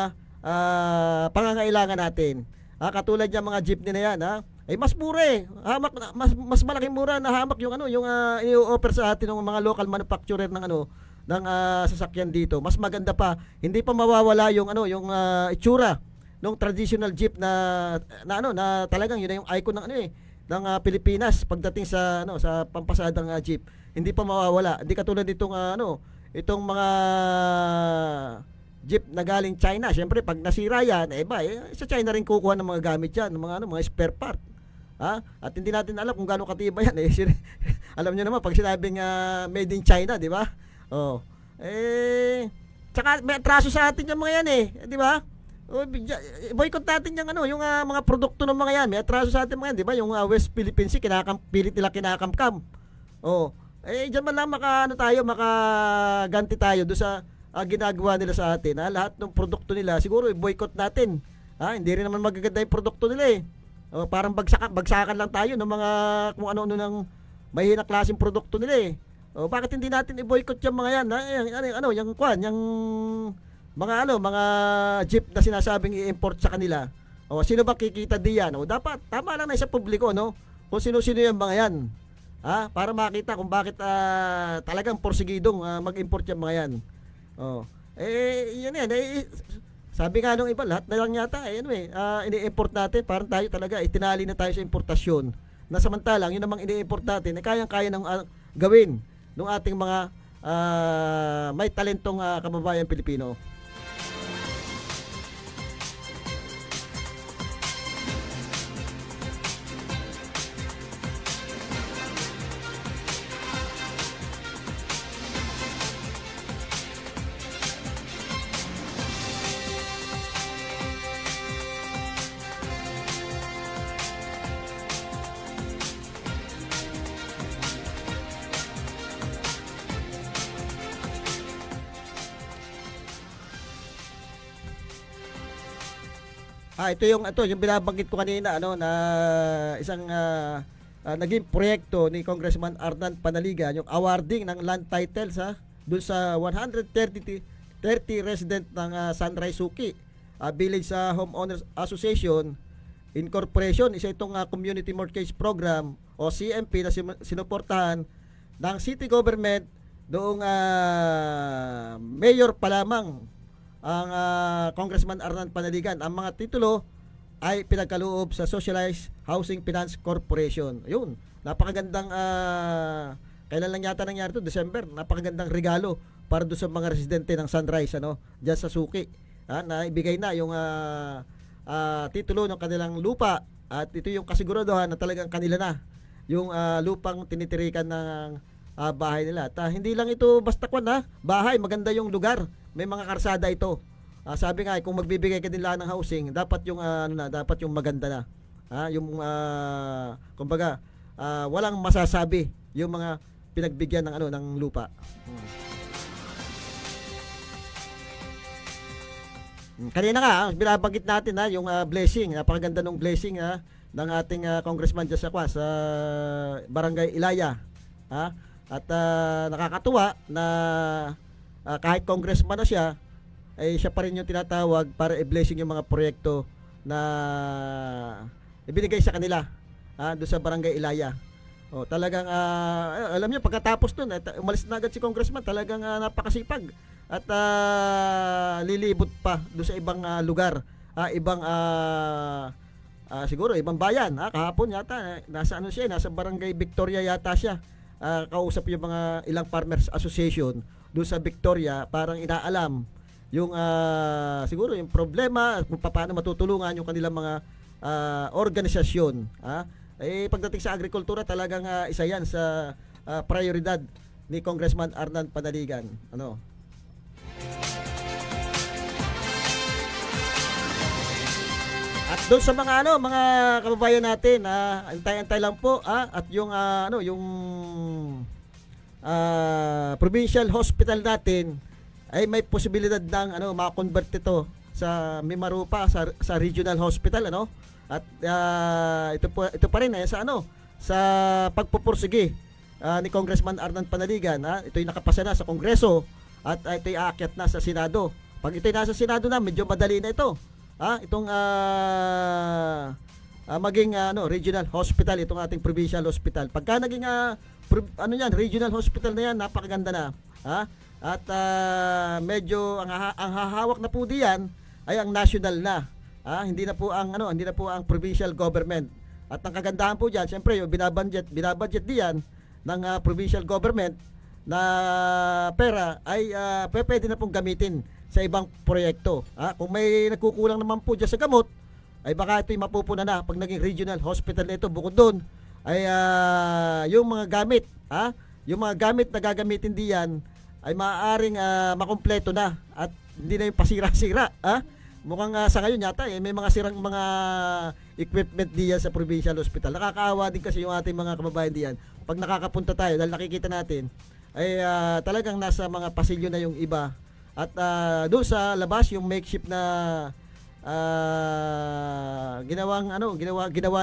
pangangailangan natin. Katulad ng mga jeepney na yan, ay mas mura hamak, mas malaking mura na hamak yung yung i-offer sa atin ng mga local manufacturer ng sasakyan dito. Mas maganda pa, hindi pa mawawala yung yung itsura ng traditional jeep na talagang yun na yung icon ng Pilipinas pagdating sa sa pampasadang jeep. Hindi pa mawawala. Hindi katulad nitong itong mga jeep na galing China. Siyempre pag nasira yan, sa China rin kukuha ng mga gamit yan, ng mga spare part. At hindi natin alam kung gaano katibay yan. Alam niyo naman pag sinabing made in China, di ba? Tsaka may atraso sa atin yung mga yan di ba? Boycott natin yung mga produkto ng mga yan. May atraso sa atin mga yan, di ba? Yung West Philippine Sea, pilit nila kinakamkam. Diyan man lang makaganti tayo doon sa ginagawa nila sa atin. Lahat ng produkto nila, siguro i-boycott natin. Hindi rin naman magaganda yung produkto nila parang bagsakan lang tayo ng mga kung ano-ano ng mahina klaseng produkto nila bakit hindi natin i-boycott yung mga yan? Yung mga jeep na sinasabing i-import sa kanila. Sino ba kikita diyan? Dapat tama lang na sa publiko kung sino-sino yung mga yan. Para makita kung bakit talagang porsigidong mag-import yung mga yan. Yan. Sabi nga nung iba, lahat na lang yata ini-import natin, parang tayo talaga itinali na tayo sa importasyon. Na samantalang yun namang ini-import natin, kayang-kaya ng gawin ng ating mga may talentong kababayan Pilipino. Ito yung binabanggit ko kanina ano na isang naging proyekto ni Congressman Arnan Panaligan, yung awarding ng land titles doon sa 130 resident ng Sunrise Suki Village Homeowners Association Incorporation. Isa itong Community Mortgage Program o CMP na sinuportahan ng city government doong mayor pa lamang ang Congressman Arnan Panaligan. Ang mga titulo ay pinagkaloob sa Socialized Housing Finance Corporation. Ayun, napakagandang kailan lang yata nangyari ito, December. Napakagandang regalo para doon sa mga residente ng Sunrise diyan sa Suki. Na ibigay na yung titulo ng kanilang lupa at ito yung kasiguraduhan na talagang kanila na yung lupang tinitirikan ng bahay nila. At hindi lang ito basta bahay, maganda yung lugar. May mga karsada ito. Sabi nga kung magbibigay ka nila ng housing, dapat yung dapat yung maganda na. Yung kumbaga walang masasabi yung mga pinagbigyan ng ng lupa. Kanina nga binabanggit natin yung blessing, napakaganda ng blessing ng ating congressman dyan sa Barangay Ilaya. At nakakatuwa na kahit congressman na siya, ay siya pa rin yung tinatawag para i-blessing yung mga proyekto na ibinigay sa kanila doon sa Barangay Ilaya. Talagang alam niyo pagkatapos nun umalis na agad si congressman, talagang napakasipag at lilibot pa doon sa ibang lugar, ibang siguro ibang bayan. Kahapon yata nasa nasa Barangay Victoria yata siya. Kausap yung mga ilang farmers association doon sa Victoria, parang inaalam yung siguro yung problema at kung paano matutulungan yung kanilang mga organisasyon. Pagdating sa agrikultura talagang isa yan sa prioridad ni Congressman Arnan Panaligan. At doon sa mga mga kababayan natin, antay-antay lang po at yung yung provincial hospital natin ay may posibilidad ng ma-convert ito sa Mimaropa sa regional hospital at ito pa rin sa pagpupursige ni Congressman Arnan Panaligan. Ito'y nakapasa na sa Kongreso at ito'y aakyat na sa Senado. Pag ito'y nasa Senado na, medyo madali na ito. Itong maging regional hospital, itong ating provincial hospital. Pagka naging regional hospital na yan, napakaganda na. At medyo ang hahawak na po diyan ay ang national na. Hindi na po ang provincial government. At ang kagandahan po diyan, siyempre yung binabudget diyan ng provincial government na pera ay pwede na pong gamitin sa ibang proyekto. Kung may nagkukulang naman po diyan sa gamot, ay baka ito'y mapupuna na pag naging regional hospital na ito. Bukod doon ay yung mga gamit, yung mga gamit na gagamitin diyan ay maaaring makumpleto na at hindi na yung pasira-sira. Mukhang sa ngayon yata may mga sirang mga equipment diyan sa provincial hospital. Nakakaawa din kasi yung ating mga kababayan diyan. Pag nakakapunta tayo, dahil nakikita natin ay talagang nasa mga pasilyo na yung iba. At doon sa labas yung makeshift na ginawa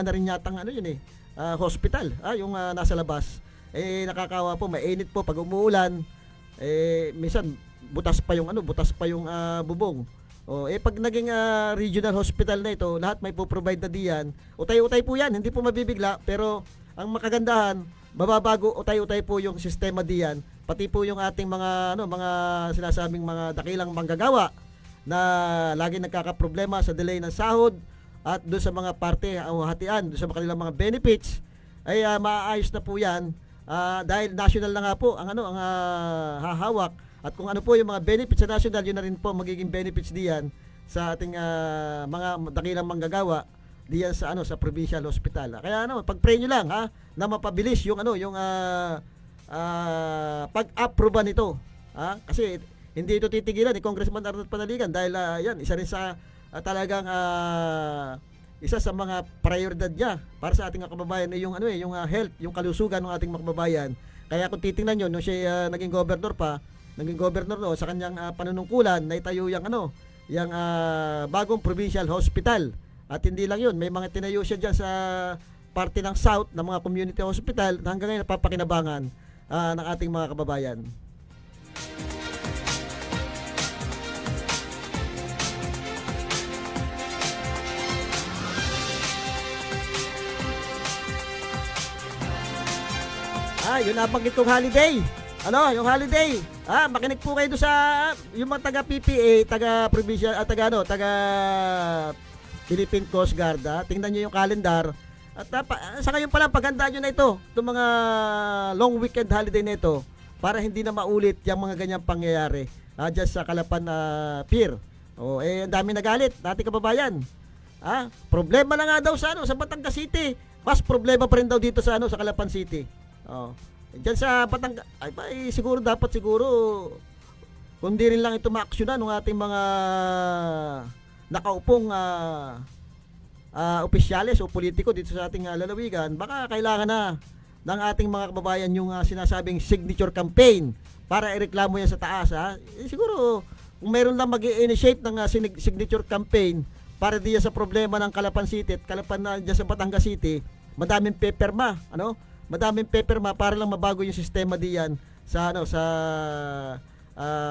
na rin yatang hospital, yung nasa labas. Nakakaawa po, mainit po pag umuulan. Minsan butas pa yung bubong. Pag naging regional hospital na ito, lahat may po-provide na diyan. Utay-utay po yan, hindi po mabibigla, pero ang makagandahan, mababago utay-utay po yung sistema diyan. Pati po yung ating mga sinasabing mga dakilang manggagawa na lagi nagkakaproblema sa delay ng sahod at doon sa mga parte o hatian doon sa kanilang mga benefits ay maaayos na po yan. Dahil national na nga po ang hahawak at kung ano po yung mga benefits sa national, yun na rin po magiging benefits diyan sa ating mga dakilang manggagawa diyan sa provincial hospital. Kaya pag-pray nyo lang na mapabilis yung pag-approve nito. Kasi hindi ito titigilan ni Congressman Arnan Panaligan dahil yan isa rin sa talagang isa sa mga prioridad niya para sa ating kababayan yung health, yung kalusugan ng ating mga kababayan. Kaya kung titingnan niyo nung siya naging governor sa kanyang panunungkulan na itayo yung yung bagong provincial hospital. At hindi lang yun, may mga tinayo siya dyan sa parte ng South ng mga community hospital na hanggang ngayon napapakinabangan ng ating mga kababayan. Yun nabanggit kong holiday. Ano, yung holiday. Makinig po kayo doon sa yung mga taga PPA, taga provincial, taga Philippine Coast Guard. Tingnan niyo yung calendar. At sa ngayon pa lang paghandaan niyo na ito, itong mga long weekend holiday na ito para hindi na maulit yung mga ganyang pangyayari diyan sa Calapan Pier. Ang dami nagalit, nating kababayan. Problema na nga daw sa Batangas City. Mas problema pa rin daw dito sa sa Calapan City. Diyan sa Batangas siguro kundi rin lang ito maaksyonan ng ating mga nakaupong opisyales o politiko dito sa ating lalawigan. Baka kailangan na ng ating mga kababayan yung sinasabing signature campaign para ireklamo yan sa taas. Siguro kung meron lang mag-initiate ng signature campaign para diyan sa problema ng Calapan City at Calapan diyan sa Batangas City, madaming paperma, madaming paperma para lang mabago yung sistema diyan sa sa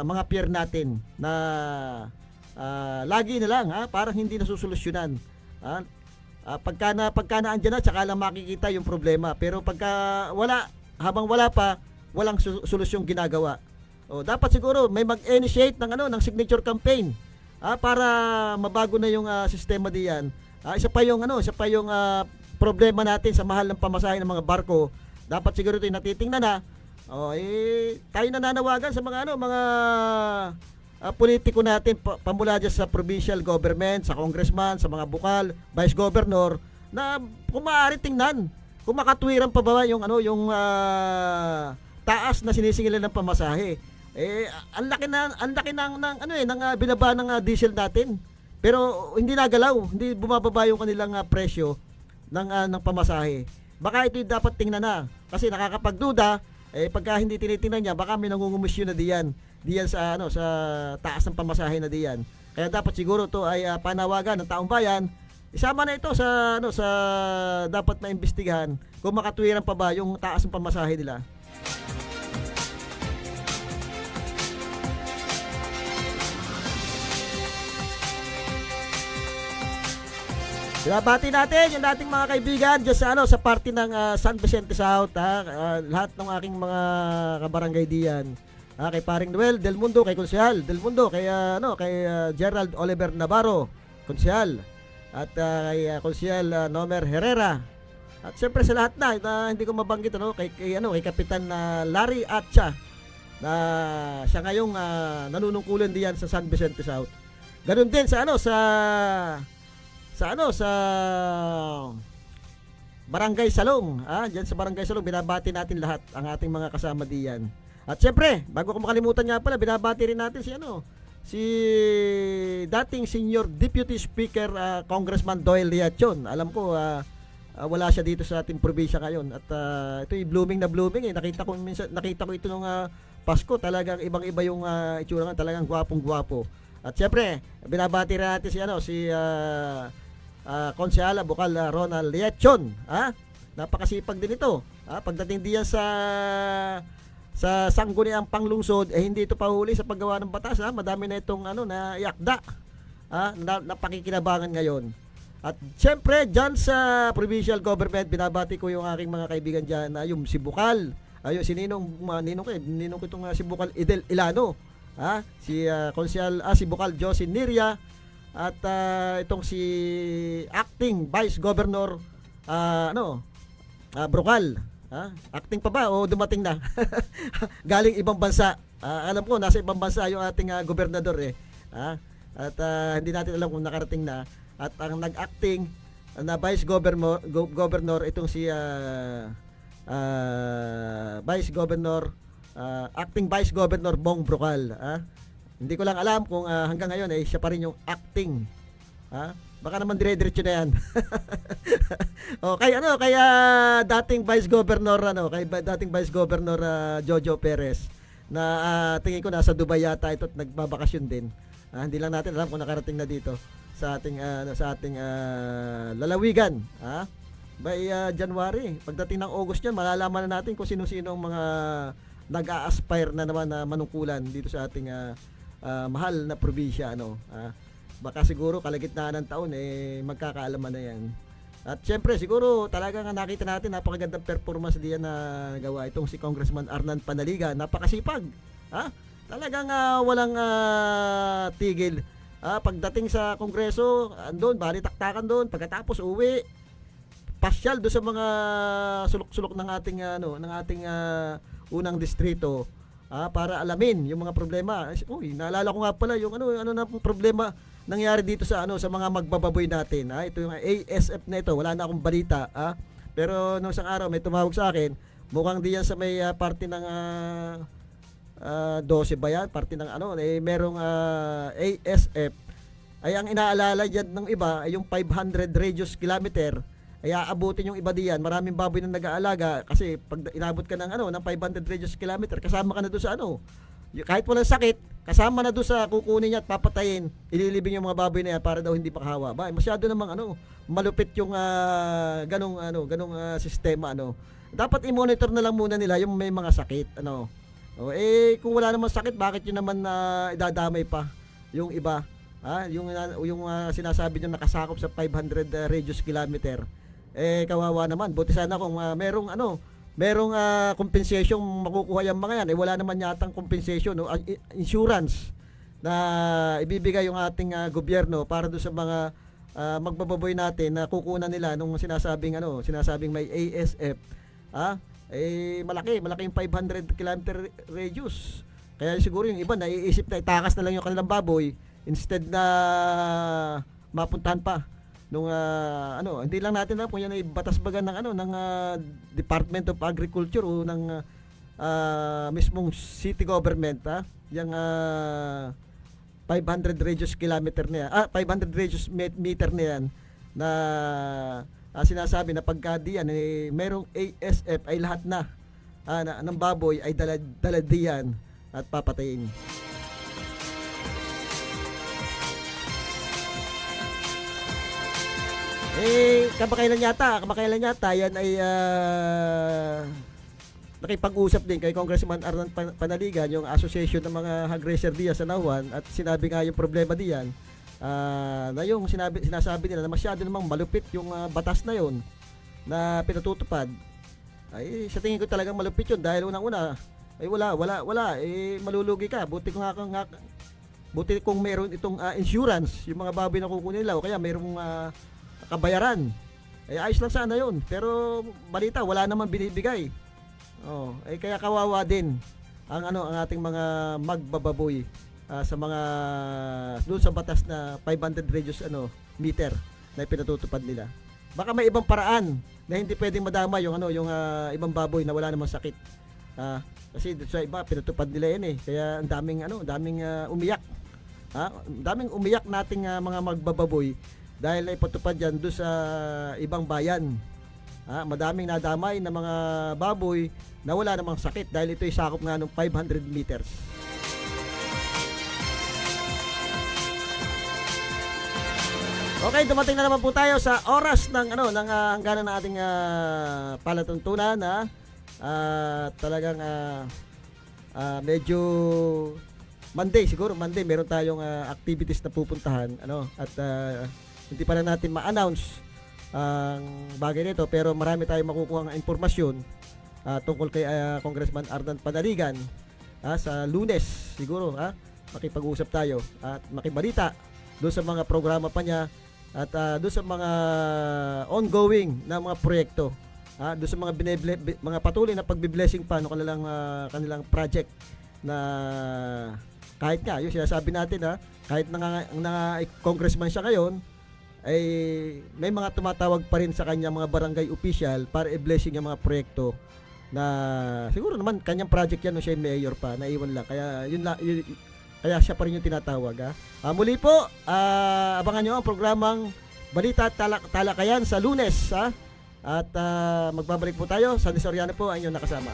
mga pier natin na lagi na lang parang hindi nasusolusyonan. Pagka na andyan na tsaka lang makikita yung problema, pero habang wala pa walang solusyong ginagawa. Dapat siguro may mag-initiate ng signature campaign para mabago na yung sistema diyan. Isa pa yung problema natin sa mahal ng pamasahe ng mga barko. Dapat siguro ito natitingnan na. Tayo nananawagan sa mga mga politiko natin pamula dyan sa provincial government, sa congressman, sa mga bukal, vice governor na kung maaari tingnan kung makatwiran pa ba yung taas na sinisingilan ng pamasahe. Ang laki ng binaba ng diesel natin. Pero hindi nagalaw, hindi bumababa yung kanilang presyo ng pamasahe. Baka ito dapat tingnan na kasi nakakapagduda pagka hindi tinitingnan niya baka may nangungumisyon na diyan sa sa taas ng pamasahe na diyan. Kaya dapat siguro to ay panawagan ng taong bayan. Isama na ito sa sa dapat maimbestigahan kung makatwiran pa ba yung taas ng pamasahe nila. Binabati natin yung dating mga kaibigan dyan sa sa party ng San Vicente South, lahat ng aking mga kabarangay diyan. Kay Paring Noel Del Mundo, kay Konsehal Del Mundo, kay kay Gerald Oliver Navarro, Konsehal, at kay Konsehal Nomer Herrera. At siyempre sa lahat na hindi ko mabanggit kay Kapitan Larry Atcha na siya ngayong nanunungkulan diyan sa San Vicente South. Ganun din sa sa Barangay Salong, diyan sa Barangay Salong binabati natin lahat ang ating mga kasama diyan. At syempre, bago ko makalimutan nga pala, binabati rin natin si dating Senior Deputy Speaker Congressman Doyle Liachon. Alam ko wala siya dito sa ating probinsya ngayon at ito blooming na blooming nakita ko ito nung Pasko, talagang ibang-iba yung itsura nga, talagang gwapong-gwapo. At syempre, binabati rin natin si Konsehala Bukal Ronald Liachon. Napakasipag din ito. Pagdating diyan sa sangguniang panglungsod, hindi ito pahuli sa paggawa ng batas. Madami na itong na iakda na pakikinabangan ngayon. At syempre, dyan sa provincial government, binabati ko yung aking mga kaibigan dyan, yung si Bukal, si Ninong ko itong si Bukal Ilano, si Konsyal, si Bukal Josie Niria, at itong si acting Vice Governor Brocal. Acting pa ba o dumating na? Galing ibang bansa. Alam ko nasa ibang bansa yung ating gobernador At hindi natin alam kung nakarating na. At ang nag-acting na Vice Governor itong si Vice Governor acting Vice Governor Bong Brocal. Hindi ko lang alam kung hanggang ngayon siya pa rin yung acting. Baka naman dire-diretso na yan. Kaya dating Vice Governor dating Vice Governor Jojo Perez na tingin ko nasa Dubai yata ito at nagbabakasyon din. Hindi lang natin alam kung nakarating na dito sa ating lalawigan. By January, pagdating ng August yan, malalaman na natin kung sino-sino ang mga nag-a-aspire na naman na manungkulan dito sa ating mahal na probinsya. Baka siguro kalagitnaan ng taon magkakaalaman na yan. At syempre siguro talagang nakita natin napakagandang performance diyan na gawa itong si Congressman Arnan Panaligan. Napakasipag. Talagang walang tigil. Pagdating sa Kongreso, andun, balitaktakan doon, pagkatapos uwi, pasyal do sa mga sulok-sulok ng ating unang distrito para alamin yung mga problema. Uy, naalala ko nga pala yung ano na pong problema nangyari dito sa mga magbababoy natin. Ito yung ASF na ito, wala na akong balita. Pero nung isang araw may tumawag sa akin, mukhang diyan sa may party ng 12 ba yan? Party ng merong ASF. Ay ang inaalala diyan ng iba ay yung 500 radius kilometer. Ay aabutin yung iba diyan. Maraming baboy na nag-aalaga kasi pag inabot ka ng 500 radius kilometer, kasama ka na doon sa kahit walang sakit, kasama na doon sa kukunin niya at papatayin, ililibing yung mga baboy na yan para daw hindi pakahawa. Masyado namang malupit yung ganong sistema. Dapat i-monitor na lang muna nila yung may mga sakit. Kung wala namang sakit, bakit yun naman idadamay pa yung iba? Yung sinasabi niyo nakasakop sa 500 radius kilometer. Kawawa naman. Buti sana kung merong compensation makukuha yung mga yan. Wala naman yatang compensation, insurance na ibibigay yung ating gobyerno para doon sa mga magbababoy natin na kukunan nila nung sinasabing may ASF. Malaki yung 500 kilometer radius. Kaya siguro yung iba naiisip na itakas na lang yung kanilang baboy instead na mapuntahan pa nung hindi lang natin alam kung yan ay batas baga ng Department of Agriculture o ng mismong city government, yung 500 radius kilometer na yan, 500 radius meter na yan na sinasabi na pagka diyan merong ASF ay lahat na ng baboy ay dalad diyan at papatayin. Kamakailan yata yan ay nakipag-usap din kay Congressman Arnan Panaligan, yung association ng mga hog raiser diyan sa Nawan, at sinabi nga yung problema diyan na yung sinasabi nila na masyado namang malupit yung batas na yon na pinatutupad. Ay sa tingin ko talagang malupit yun dahil unang-una ay wala malulugi ka. Buti kung meron itong insurance yung mga baboy na kukunin nila o kaya merong kabayaran, ayos lang sana yun, pero balita wala naman binibigay. Kaya kawawa din ang ating mga magbababoy sa mga doon sa batas na 500 radius meter na pinatutupad nila. Baka may ibang paraan na hindi pwedeng madama yung ibang baboy na wala namang sakit. Kasi sa iba pinatupad nila yan kaya ang daming umiyak. Daming umiyak nating mga magbababoy dahil naipatupad yan doon sa ibang bayan. Madaming nadamay na mga baboy na wala namang sakit dahil ito'y sakop nga ng 500 meters. Okay, dumating na naman po tayo sa oras ng hangganan ng ating palatuntunan talagang medyo Monday meron tayong activities na pupuntahan at hindi pa na natin ma-announce ang bagay nito, pero marami tayong makukuha ng impormasyon tungkol kay Congressman Arnan Panaligan sa Lunes siguro makipag-usap tayo at makibalita doon sa mga programa pa niya at doon sa mga ongoing na mga proyekto, doon sa mga patuloy na pagbi-blessing pa ng kanilang project na kahit nga yung sinasabi natin kahit na congressman siya ngayon ay may mga tumatawag pa rin sa kanya mga barangay official para i-blessing yung mga proyekto na siguro naman kanyang project yan nung siya yung mayor pa, naiwan lang, kaya kaya siya pa rin yung tinatawag. Muli po, abangan nyo ang programang Balita at Talakayan sa Lunes, at magbabalik po tayo. Sandy Soriano po ang inyong nakasama.